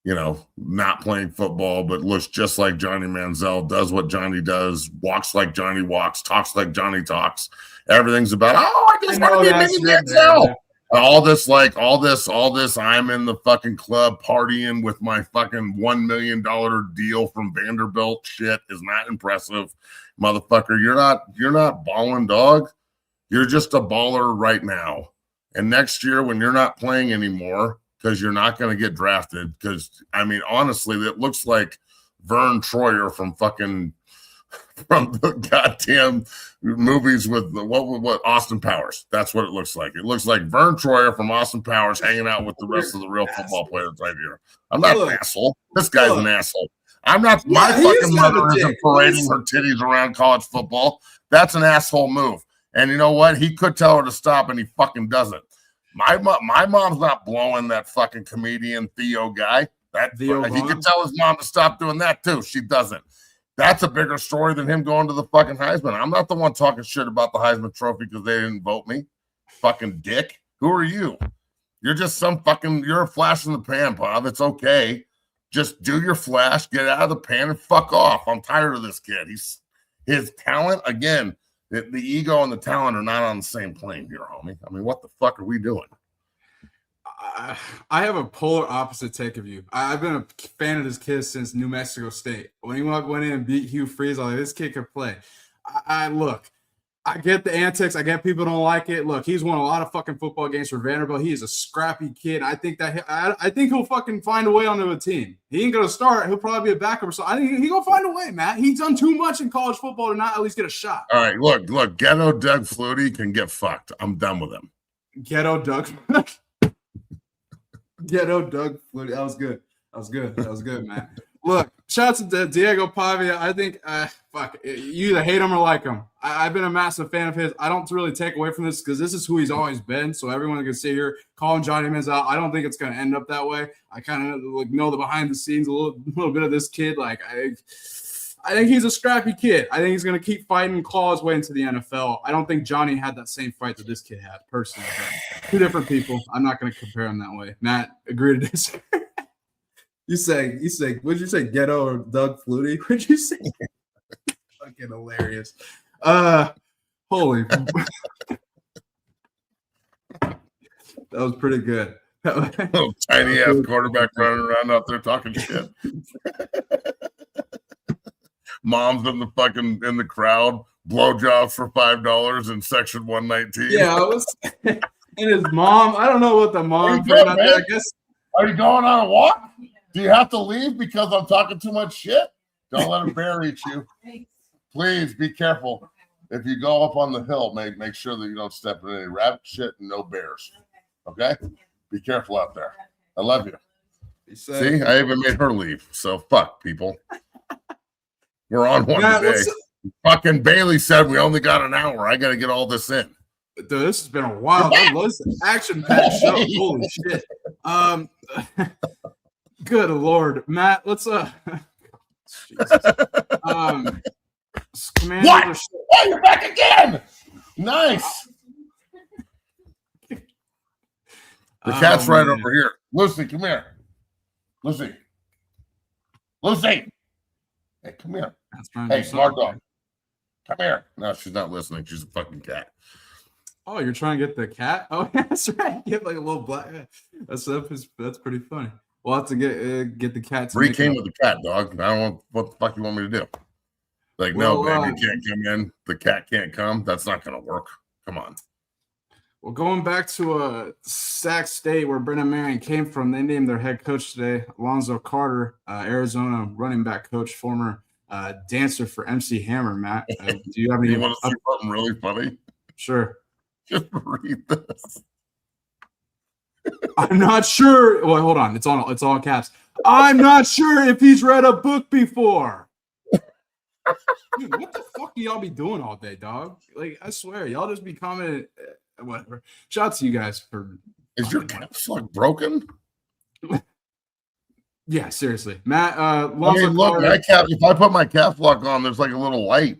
you know, not playing football, but looks just like Johnny Manziel, does what Johnny does, walks like Johnny walks, talks like Johnny talks. Everything's about, I just want to be a mini Manziel. All this, I'm in the fucking club partying with my fucking $1 million deal from Vanderbilt shit is not impressive. Motherfucker, you're not balling, dog. You're just a baller right now. And next year when you're not playing anymore, because you're not going to get drafted, because, I mean, honestly, it looks like Vern Troyer from the goddamn movies with what Austin Powers. That's what it looks like. It looks like Vern Troyer from Austin Powers hanging out with the rest of the real football players right here. I'm not an asshole. This guy's an asshole. I'm not. My fucking mother isn't parading her titties around college football. That's an asshole move. And you know what? He could tell her to stop, and he fucking doesn't. My mom's not blowing that fucking comedian Theo guy. He could tell his mom to stop doing that too. She doesn't. That's a bigger story than him going to the fucking Heisman. I'm not the one talking shit about the Heisman Trophy because they didn't vote me. Fucking dick. Who are you? You're just you're a flash in the pan, Bob. It's okay. Just do your flash, get out of the pan, and fuck off. I'm tired of this kid. His talent, again, the ego and the talent are not on the same plane here, homie. I mean, what the fuck are we doing? I have a polar opposite take of you. I've been a fan of this kid since New Mexico State. When he went in and beat Hugh Freeze, I'm like, this kid could play. Look, I get the antics. I get people don't like it. Look, he's won a lot of fucking football games for Vanderbilt. He is a scrappy kid. I think he'll fucking find a way onto a team. He ain't gonna start. He'll probably be a backup or something. I think he's gonna find a way, Matt. He's done too much in college football to not at least get a shot. All right, look. Ghetto Doug Flutie can get fucked. I'm done with him. Ghetto Doug Flutie. That was good, man. Look, shout out to Diego Pavia. I think, you either hate him or like him. I've been a massive fan of his. I don't really take away from this because this is who he's always been. So everyone can sit here calling Johnny Manziel. I don't think it's going to end up that way. I kind of know the behind the scenes a little bit of this kid. Like I think he's a scrappy kid. I think he's going to keep fighting and claw his way into the NFL. I don't think Johnny had that same fight that this kid had, personally. But two different people. I'm not going to compare them that way. Matt, agree to disagree. You say, what did you say, Ghetto or Doug Flutie? What did you say? Fucking hilarious. Holy. That was pretty good. Little tiny ass quarterback running around out there talking shit. Mom's in the crowd, blowjobs for $5 in section 119. Yeah, I was. And his mom, I don't know what the mom. I guess. Are you going on a walk? Do you have to leave because I'm talking too much shit? Don't let a bear eat you. Please be careful. If you go up on the hill, make sure that you don't step in any rabbit shit and no bears. Okay? Be careful out there. I love you. See, I even made her leave. So fuck, people. We're on one today. Fucking Bailey said we only got an hour. I got to get all this in. Dude, this has been a wild, action-packed show. Holy shit. Good Lord, Matt. Let's Commander. What? Oh, you're back again. Nice. The cat's right over here. Lucy, come here. Lucy. Hey, come here. Hey, smart dog. Come here. No, she's not listening. She's a fucking cat. Oh, you're trying to get the cat? Oh, that's right. Get like a little black. That's pretty funny. We'll have to get the cat. Bree came with the cat, dog. I don't know what the fuck you want me to do. Like, no, baby, you can't come in. The cat can't come. That's not going to work. Come on. Well, going back to Sac State, where Brennan Marion came from, they named their head coach today, Alonzo Carter, Arizona running back coach, former dancer for MC Hammer. Matt, do you have any? You want to see something really funny? Sure. Just read this. I'm not sure. Well, hold on. It's all caps. I'm not sure if he's read a book before. Dude, what the fuck do y'all be doing all day, dog? Like, I swear, y'all just be commenting. Whatever. Shout out to you guys for. Is your caps lock broken? Yeah, seriously, Matt. Look, if I put my caps lock on, there's like a little light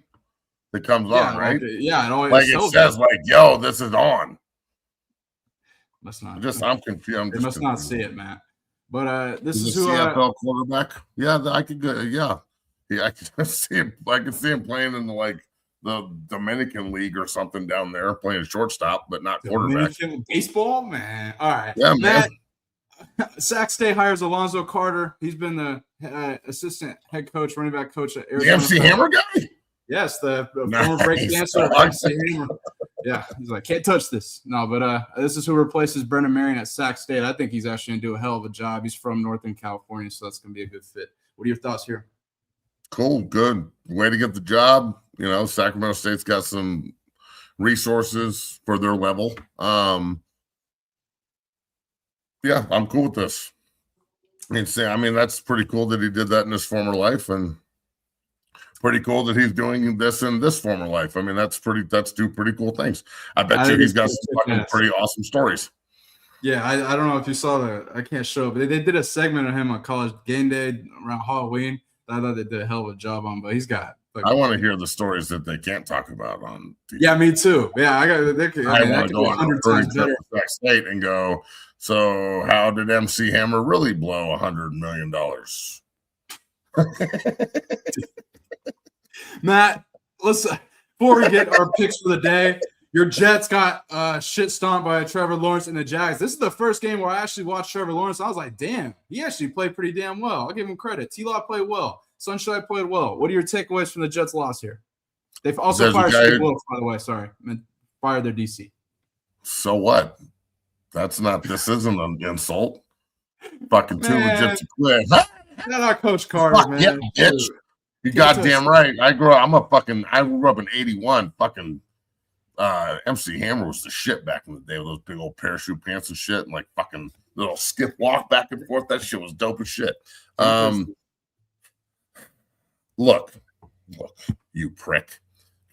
that comes on, right? Yeah, it always like it says, like, "Yo, this is on." Must not. I'm confused. They must not see it, Matt. But this is who CFL quarterback. Yeah, I could go. Yeah, I could see him. I could see him playing in the Dominican League or something down there, playing shortstop, but not quarterback. Baseball, man. All right, yeah, Matt. Sac State hires Alonzo Carter. He's been the assistant head coach, running back coach at Arizona. The MC Hammer guy. Yes, the former break dancer. MC Hammer. Yeah, he's like, can't touch this. No, but this is who replaces Brennan Marion at Sac State. I think he's actually gonna do a hell of a job. He's from Northern California, so that's gonna be a good fit. What are your thoughts here? Cool, good way to get the job. You know, Sacramento State's got some resources for their level. Yeah, I'm cool with this. I mean, that's pretty cool that he did that in his former life, and pretty cool that he's doing this in this former life. I mean, that's two pretty cool things. I bet you he's got some fucking pretty awesome stories. Yeah, I don't know if you saw I can't show it, but they did a segment of him on College Game Day around Halloween. I thought they did a hell of a job on, but he's got. I want to hear the stories that they can't talk about on TV. Yeah, me too. Yeah, I want to go on 100 times better Sac State and go. So, how did MC Hammer really blow $100 million? Matt, before we get our picks for the day, your Jets got shit stomped by Trevor Lawrence and the Jags. This is the first game where I actually watched Trevor Lawrence. I was like, damn, he actually played pretty damn well. I'll give him credit. T-Law played well. Sunshine played well. What are your takeaways from the Jets' loss here? They've also fired Steve Wilkes, by the way. Sorry. Fired their DC. So what? This isn't an insult. Fucking too legit to quit. Not our Coach Carter, man. Yeah, bitch. You goddamn right. I grew up in 81. Fucking MC Hammer was the shit back in the day with those big old parachute pants and shit, and like fucking little skip walk back and forth. That shit was dope as shit. Look, you prick.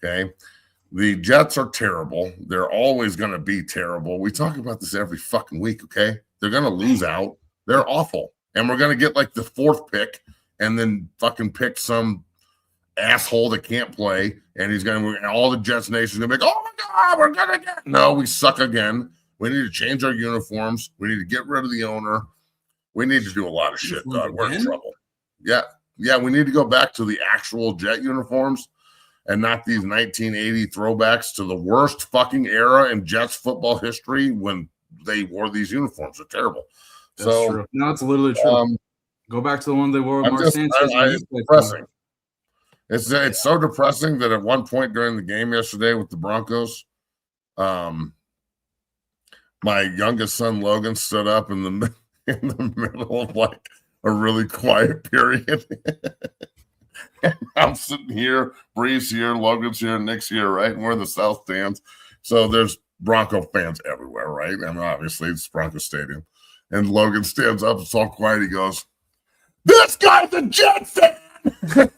Okay. The Jets are terrible. They're always going to be terrible. We talk about this every fucking week, okay? They're going to lose out. They're awful. And we're going to get like the fourth pick and then fucking pick some asshole that can't play. And all the Jets Nation is going to be like, oh my God, we're going to get. No, we suck again. We need to change our uniforms. We need to get rid of the owner. We need to do a lot of shit, dog. We're in trouble. Yeah. Yeah, we need to go back to the actual Jet uniforms and not these 1980 throwbacks to the worst fucking era in Jets football history when they wore these uniforms. They're terrible. That's true. No, it's literally true. Go back to the one they wore with Mark Sanchez. It's depressing. It's so depressing that at one point during the game yesterday with the Broncos, my youngest son Logan stood up in the middle of like a really quiet period. And I'm sitting here, Bree's here, Logan's here, Nick's here, right? And we're in the South stands. So there's Bronco fans everywhere, right? I mean, obviously it's Bronco Stadium. And Logan stands up, it's all quiet. He goes, "This guy's a Jet fan."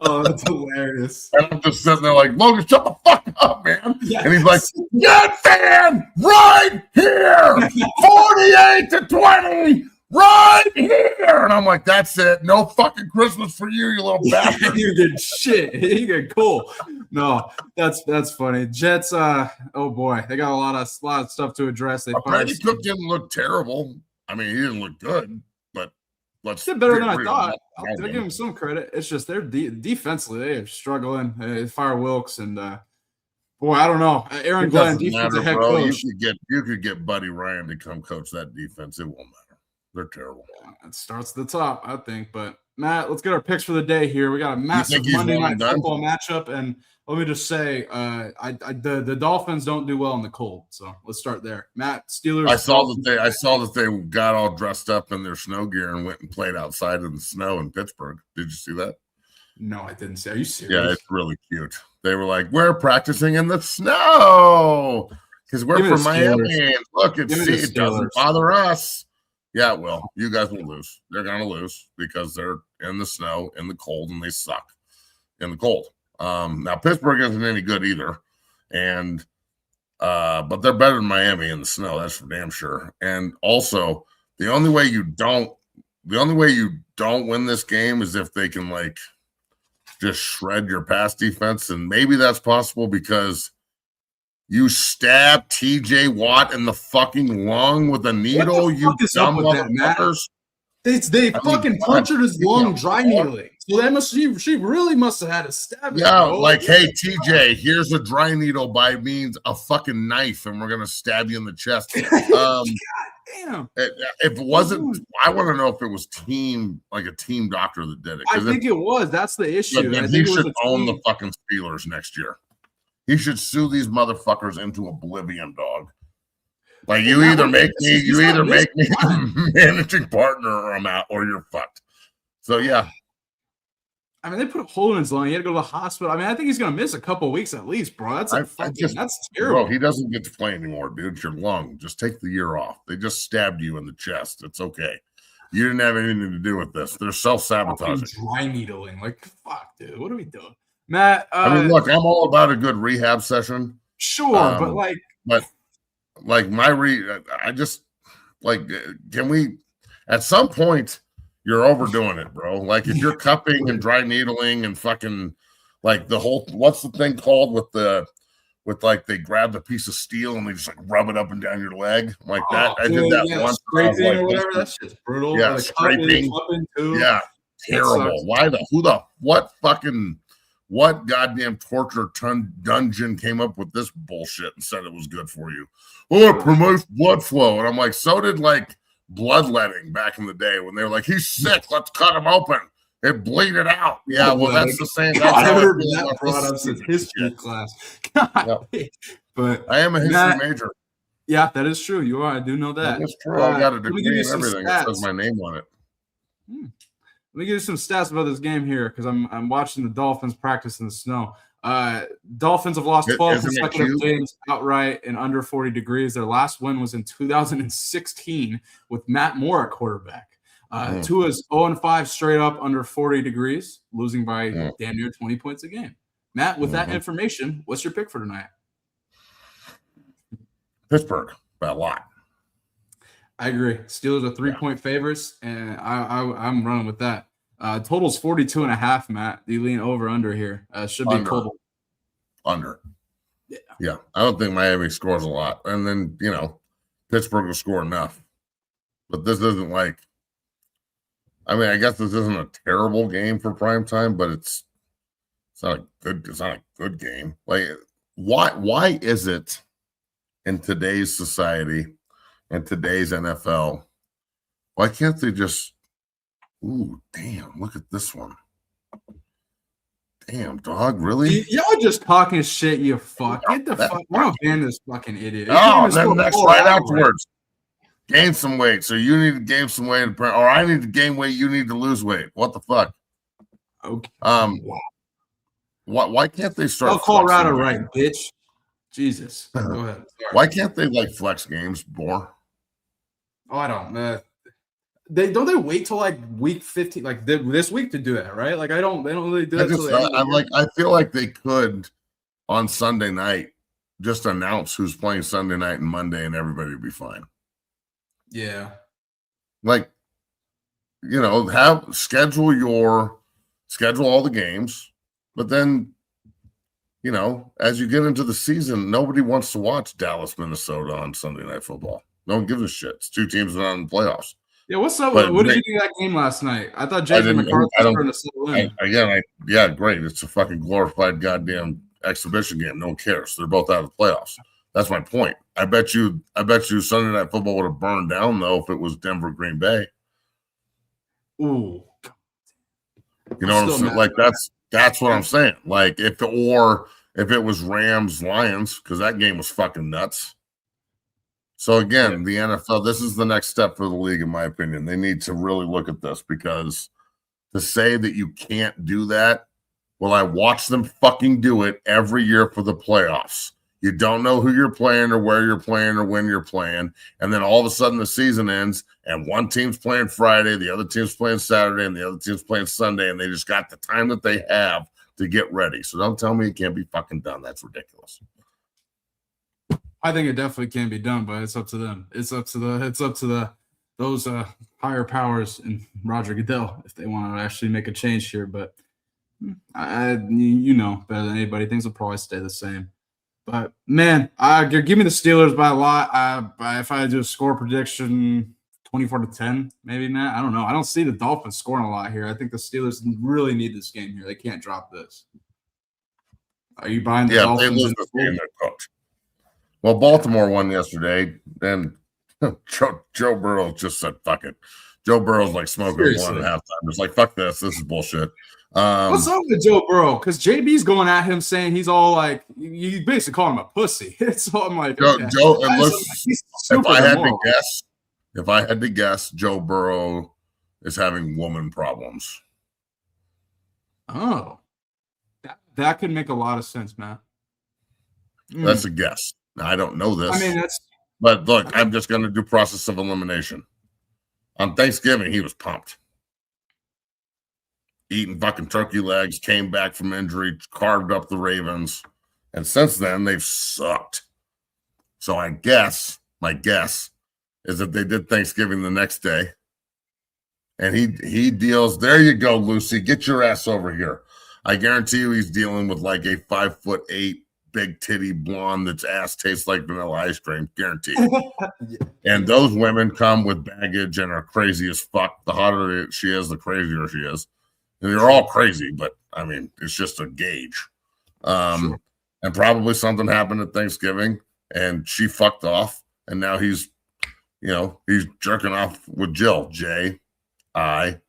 Oh, that's hilarious. And I'm just sitting there like, Logan, shut the fuck up, man. Yeah. And he's like, Jet fan, right here, 48-20. Right here. And I'm like, that's it. No fucking Christmas for you, you little bastard. You get shit. You get cool. No, that's funny. Jets, oh boy, they got a lot of stuff to address. Brady Cook didn't look terrible. I mean, he didn't look good, but let's did better than I thought. I'll give him some credit. It's just they're defensively, they are struggling. They fire Wilkes and boy, I don't know. Aaron Glenn, defensive head coach. You could get Buddy Ryan to come coach that defense. It won't matter. They're terrible. Yeah, it starts at the top, I think. But Matt, let's get our picks for the day here. We got a massive Monday night football matchup, and let me just say, the Dolphins don't do well in the cold. So let's start there. Matt, Steelers. I saw that they got all dressed up in their snow gear and went and played outside in the snow in Pittsburgh. Did you see that? No, I didn't say. Are you Yeah, serious? it's really cute. They were like, we're practicing in the snow because we're Give me from the Miami. Steelers. And look, Give me the it doesn't Steelers. bother us. Yeah, well, you guys will lose. They're going to lose because they're in the snow, in the cold, and they suck in the cold. Now, Pittsburgh isn't any good either. And but they're better than Miami in the snow. That's for damn sure. And also, the only way you don't win this game is if they can like just shred your pass defense, and maybe that's possible because you stabbed TJ Watt in the fucking lung with a needle. What the fuck is up with that, Matt? They fucking punctured his lung dry needling. So she really must have had a stab. Yeah, like, hey TJ, here's a dry needle by means a fucking knife, and we're gonna stab you in the chest. God damn. If it wasn't, I want to know if it was a team doctor that did it. I think it was. That's the issue. Then he should own the fucking Steelers next year. He should sue these motherfuckers into oblivion, dog. Like you either make me the managing partner, or I'm out, or you're fucked. So yeah. I mean, they put a hole in his lung. He had to go to the hospital. I mean, I think he's gonna miss a couple of weeks at least, bro. That's that's terrible. Bro, he doesn't get to play anymore, dude. It's your lung. Just take the year off. They just stabbed you in the chest. It's okay. You didn't have anything to do with this. They're self-sabotaging. Dry needling. Like, fuck, dude. What are we doing? Matt, I mean, look, I'm all about a good rehab session. Sure, but I just like, can we at some point you're overdoing it, bro. Like if you're cupping and dry needling and fucking like the whole, what's the thing called with like they grab the piece of steel and they just like rub it up and down your leg like that. I did that once. Scraping or whatever. That shit's brutal. Yeah, scraping. Yeah, terrible. What goddamn torture dungeon came up with this bullshit and said it was good for you? Oh, it promotes blood flow. And I'm like, so did like bloodletting back in the day when they were like, he's sick, let's cut him open. It bleeded out. Yeah, well, that's the same. I heard that brought up since history class. God, yeah. But I am a history major. Yeah, that is true. You are. I do know that. That's true. I got a degree in everything. It says my name on it. Let me give you some stats about this game here because I'm watching the Dolphins practice in the snow. Dolphins have lost 12 consecutive games outright in under 40 degrees. Their last win was in 2016 with Matt Moore at quarterback. Tua's 0-5 straight up under 40 degrees, losing by damn near 20 points a game. Matt, with that information, what's your pick for tonight? Pittsburgh by a lot. I agree. Steelers are 3-point favorites, and I'm running with that. Total's 42.5, Matt. Do you lean over under here? Should be total. Under. Yeah. I don't think Miami scores a lot. And then, Pittsburgh will score enough. But this isn't like, I guess this isn't a terrible game for prime time, but it's not a good game. Like, why is it in today's society and today's NFL, why can't they just, ooh, damn, look at this one. Damn, dog, really? Y'all just talking shit, you fuck. Get the fuck. We're not ban this fucking idiot. Oh, then next right afterwards. Gain some weight. So you need to gain some weight, or I need to gain weight, you need to lose weight. What the fuck? Okay. Why can't they start? Oh, Colorado, right, bitch. Jesus. Go ahead. Sorry. Why can't they like flex games more? Oh, I don't. They wait till like week 15, like this week to do that, right? Like they don't really do that. I feel like they could on Sunday night just announce who's playing Sunday night and Monday, and everybody would be fine. Yeah. Like, schedule all the games, but then, as you get into the season, nobody wants to watch Dallas, Minnesota on Sunday Night Football. No one gives a shit. It's two teams that are in the playoffs. Yeah, what's up? What did you think of that game last night? I thought Jason McCarthy was trying to settle in. Great. It's a fucking glorified goddamn exhibition game. No one cares. They're both out of the playoffs. That's my point. I bet you Sunday Night Football would have burned down though if it was Denver, Green Bay. Ooh. You know what I'm saying? Like that's what I'm saying. Like if it was Rams, Lions, because that game was fucking nuts. So again, the NFL, this is the next step for the league, in my opinion. They need to really look at this because to say that you can't do that. Well, I watch them fucking do it every year for the playoffs. You don't know who you're playing or where you're playing or when you're playing. And then all of a sudden the season ends and one team's playing Friday, the other team's playing Saturday, and the other team's playing Sunday, and they just got the time that they have to get ready. So don't tell me it can't be fucking done. That's ridiculous. I think it definitely can be done, but it's up to them. It's up to those higher powers and Roger Goodell if they want to actually make a change here. But better than anybody, things will probably stay the same. But man, give me the Steelers by a lot. If I do a score prediction, 24-10, maybe, Matt. I don't know. I don't see the Dolphins scoring a lot here. I think the Steelers really need this game here. They can't drop this. Are you buying the Dolphins? They lose this game, they're cooked. Well, Baltimore won yesterday, and Joe Burrow just said, fuck it. Joe Burrow's like smoking one at halftime. It's like, fuck this. This is bullshit. What's up with Joe Burrow? Because JB's going at him saying he's all like, you basically call him a pussy. So I'm like, okay. Joe, and look, if I had to guess, Joe Burrow is having woman problems. Oh, that could make a lot of sense, man. That's a guess. I don't know this. I mean, but look, I'm just going to do process of elimination. On Thanksgiving, he was pumped. Eating fucking turkey legs, came back from injury, carved up the Ravens. And since then, they've sucked. So my guess is that they did Thanksgiving the next day. And he deals, there you go, Lucy, get your ass over here. I guarantee you he's dealing with like a 5'8" big titty blonde that's ass tastes like vanilla ice cream, guaranteed. And those women come with baggage and are crazy as fuck. The hotter she is, the crazier she is. And they're all crazy, but I mean, it's just a gauge. Sure. And probably something happened at Thanksgiving and she fucked off. And now he's jerking off with Jill, Jill. And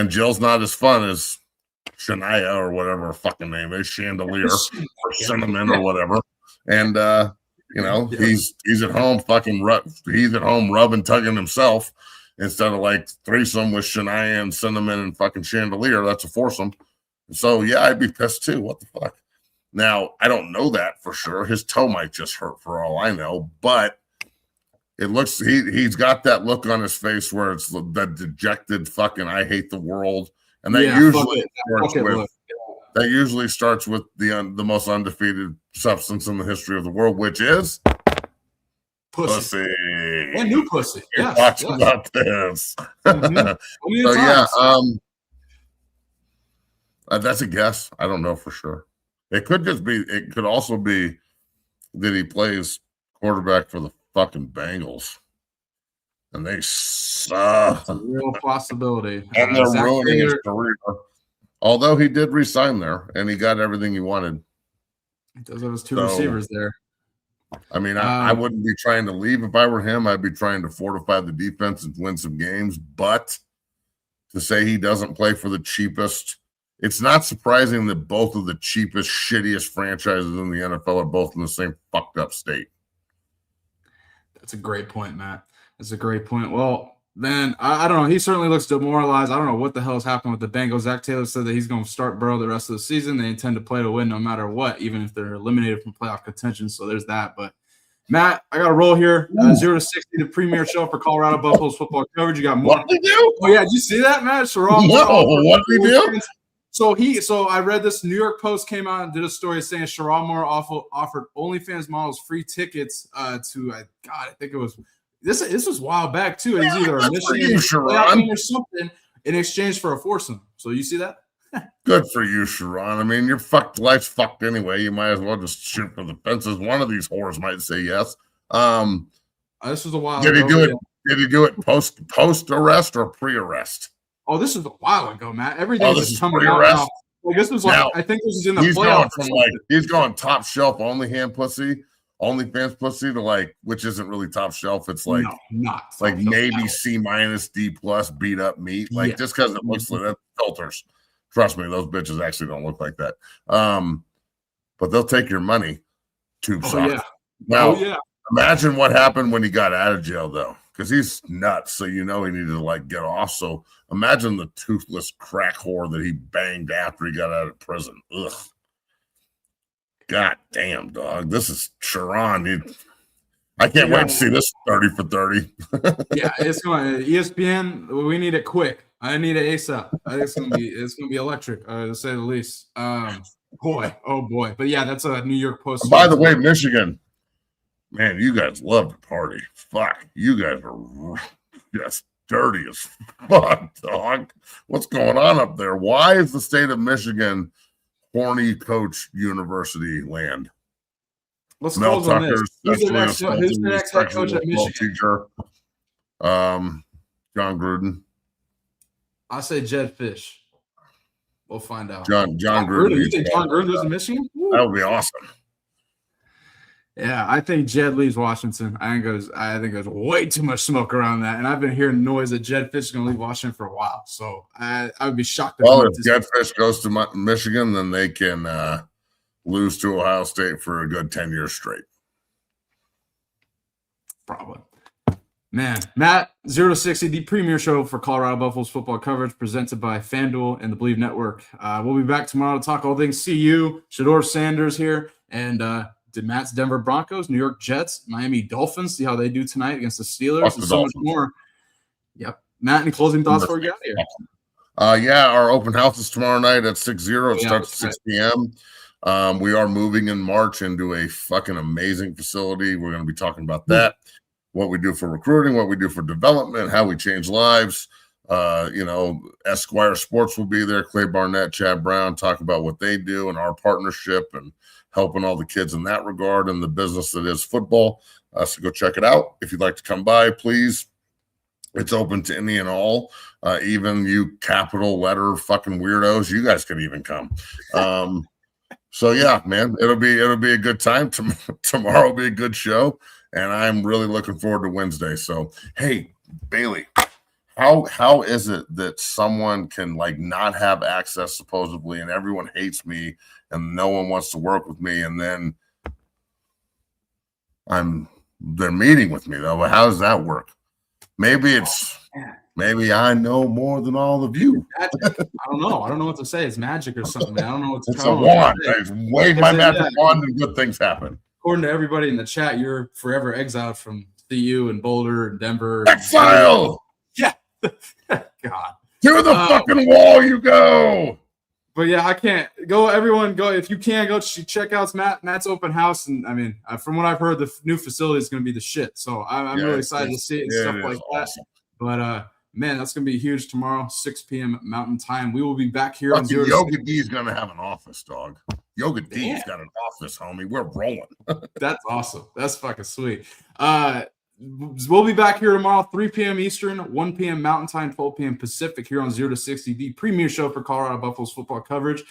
Jill's not as fun as Shania or whatever her fucking name is, Chandelier or Cinnamon or whatever. And, he's at home rubbing, tugging himself instead of like threesome with Shania and Cinnamon and fucking Chandelier. That's a foursome. So, yeah, I'd be pissed too. What the fuck? Now, I don't know that for sure. His toe might just hurt for all I know, but it looks he's got that look on his face where it's the dejected fucking I hate the world. And that usually starts with the most undefeated substance in the history of the world, which is pussy. And new pussy. Yes, talks about this. So that's a guess. I don't know for sure. It could also be that he plays quarterback for the fucking Bengals. And they suck. It's a real possibility. And they're ruining his career. Although he did resign there and he got everything he wanted. He does have his two receivers there. I mean, I wouldn't be trying to leave if I were him. I'd be trying to fortify the defense and win some games. But to say he doesn't play for the cheapest, it's not surprising that both of the cheapest, shittiest franchises in the NFL are both in the same fucked up state. That's a great point, Matt. That's a great point. Well, then I don't know. He certainly looks demoralized. I don't know what the hell has happened with the Bengals. Zach Taylor said that he's going to start Burrow the rest of the season. They intend to play to win no matter what, even if they're eliminated from playoff contention. So there's that. But Matt, I got to roll here. 0-60, the premier show for Colorado Buffaloes football coverage. You got more. What did we do? Oh yeah, did you see that, Matt? What did we do? So I read this New York Post came out and did a story saying Sherrod Moore offered OnlyFans models free tickets I think it was this was a while back too. It was either a mission or something in exchange for a foursome. So you see that? Good for you, Sherrod. I mean, your life's fucked anyway. You might as well just shoot for the fences. One of these whores might say yes. This was a while ago. Did he do it post arrest or pre-arrest? Oh, this is a while ago, Matt. Everything's just coming out now. Like this was I think this is in the playoffs. He's going top shelf OnlyFans pussy to which isn't really top shelf. It's like not like maybe C- D+ beat up meat. Just because it looks like that filters. Trust me, those bitches actually don't look like that. But they'll take your money. Tube sock. Yeah. Now, imagine what happened when he got out of jail, though. because he's nuts. So he needed to like get off. So imagine the toothless crack whore that he banged after he got out of prison. Ugh. God damn, dog. This is Sharon. I can't wait to see this 30 for 30. Yeah, it's going to ESPN. We need it quick. I need it ASAP. I think it's gonna be electric, to say the least. Boy. But yeah, that's a New York Post. By the way, Michigan, man, you guys love to party. Fuck, you guys are just dirty as fuck, dog. What's going on up there? Why is the state of Michigan horny coach university land? Let's Mel close on this. Tucker's Who's the next head coach at Michigan? Teacher, John Gruden. I say Jed Fish. We'll find out. John Gruden. You think John Gruden goes to Michigan? That would be awesome. Yeah, I think Jed leaves Washington. I think there's way too much smoke around that, and I've been hearing noise that Jed Fish is going to leave Washington for a while. So I would be shocked. If Jed Fish goes to Michigan, then they can lose to Ohio State for a good 10 years straight. Probably. Man, Matt, 0 to 60, the premier show for Colorado Buffaloes football coverage, presented by FanDuel and the Believe Network. We'll be back tomorrow to talk all things CU. Shadeur Sanders here, and Matt's Denver Broncos, New York Jets, Miami Dolphins. See how they do tonight against the Steelers, and so much more. Yep. Matt, any closing thoughts before we get out here? Yeah, our open house is tomorrow night at 6:00. It starts at 6 p.m. We are moving in March into a fucking amazing facility. We're going to be talking about that. What we do for recruiting, what we do for development, how we change lives. Esquire Sports will be there. Clay Barnett, Chad Brown, talk about what they do and our partnership and helping all the kids in that regard and the business that is football. So go check it out. If you'd like to come by, please. It's open to any and all, even you capital letter fucking weirdos. You guys could even come. So yeah, man, it'll be a good time. Tomorrow will be a good show. And I'm really looking forward to Wednesday. So, hey, Bailey, how is it that someone can like not have access supposedly, and everyone hates me, and no one wants to work with me, and then they're meeting with me though? But how does that work? Maybe I know more than all of you. I don't know. I don't know what to say. It's magic or something. I don't know what to. It's a wand. Wave my magic wand, and good things happen. According to everybody in the chat, you're forever exiled from CU and Boulder and Denver. Exile! Yeah. God. To the fucking wall you go! But yeah, I can't. Everyone go. If you can, go check out Matt's open house. And I mean, from what I've heard, the new facility is going to be the shit. So I'm really excited to see it and stuff like that. But man, that's going to be huge tomorrow, 6 p.m. Mountain Time. We will be back here on Zero. Yoga D's going to have an office, dog. Yoga D's got an office, homie. We're rolling. That's awesome. That's fucking sweet. We'll be back here tomorrow, 3 p.m. Eastern, 1 p.m. Mountain Time, 12 p.m. Pacific, here on 0 to 60, the premier show for Colorado Buffaloes football coverage.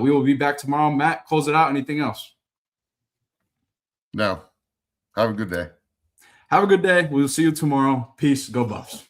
We will be back tomorrow. Matt, close it out. Anything else? No. Have a good day. Have a good day. We'll see you tomorrow. Peace. Go Buffs.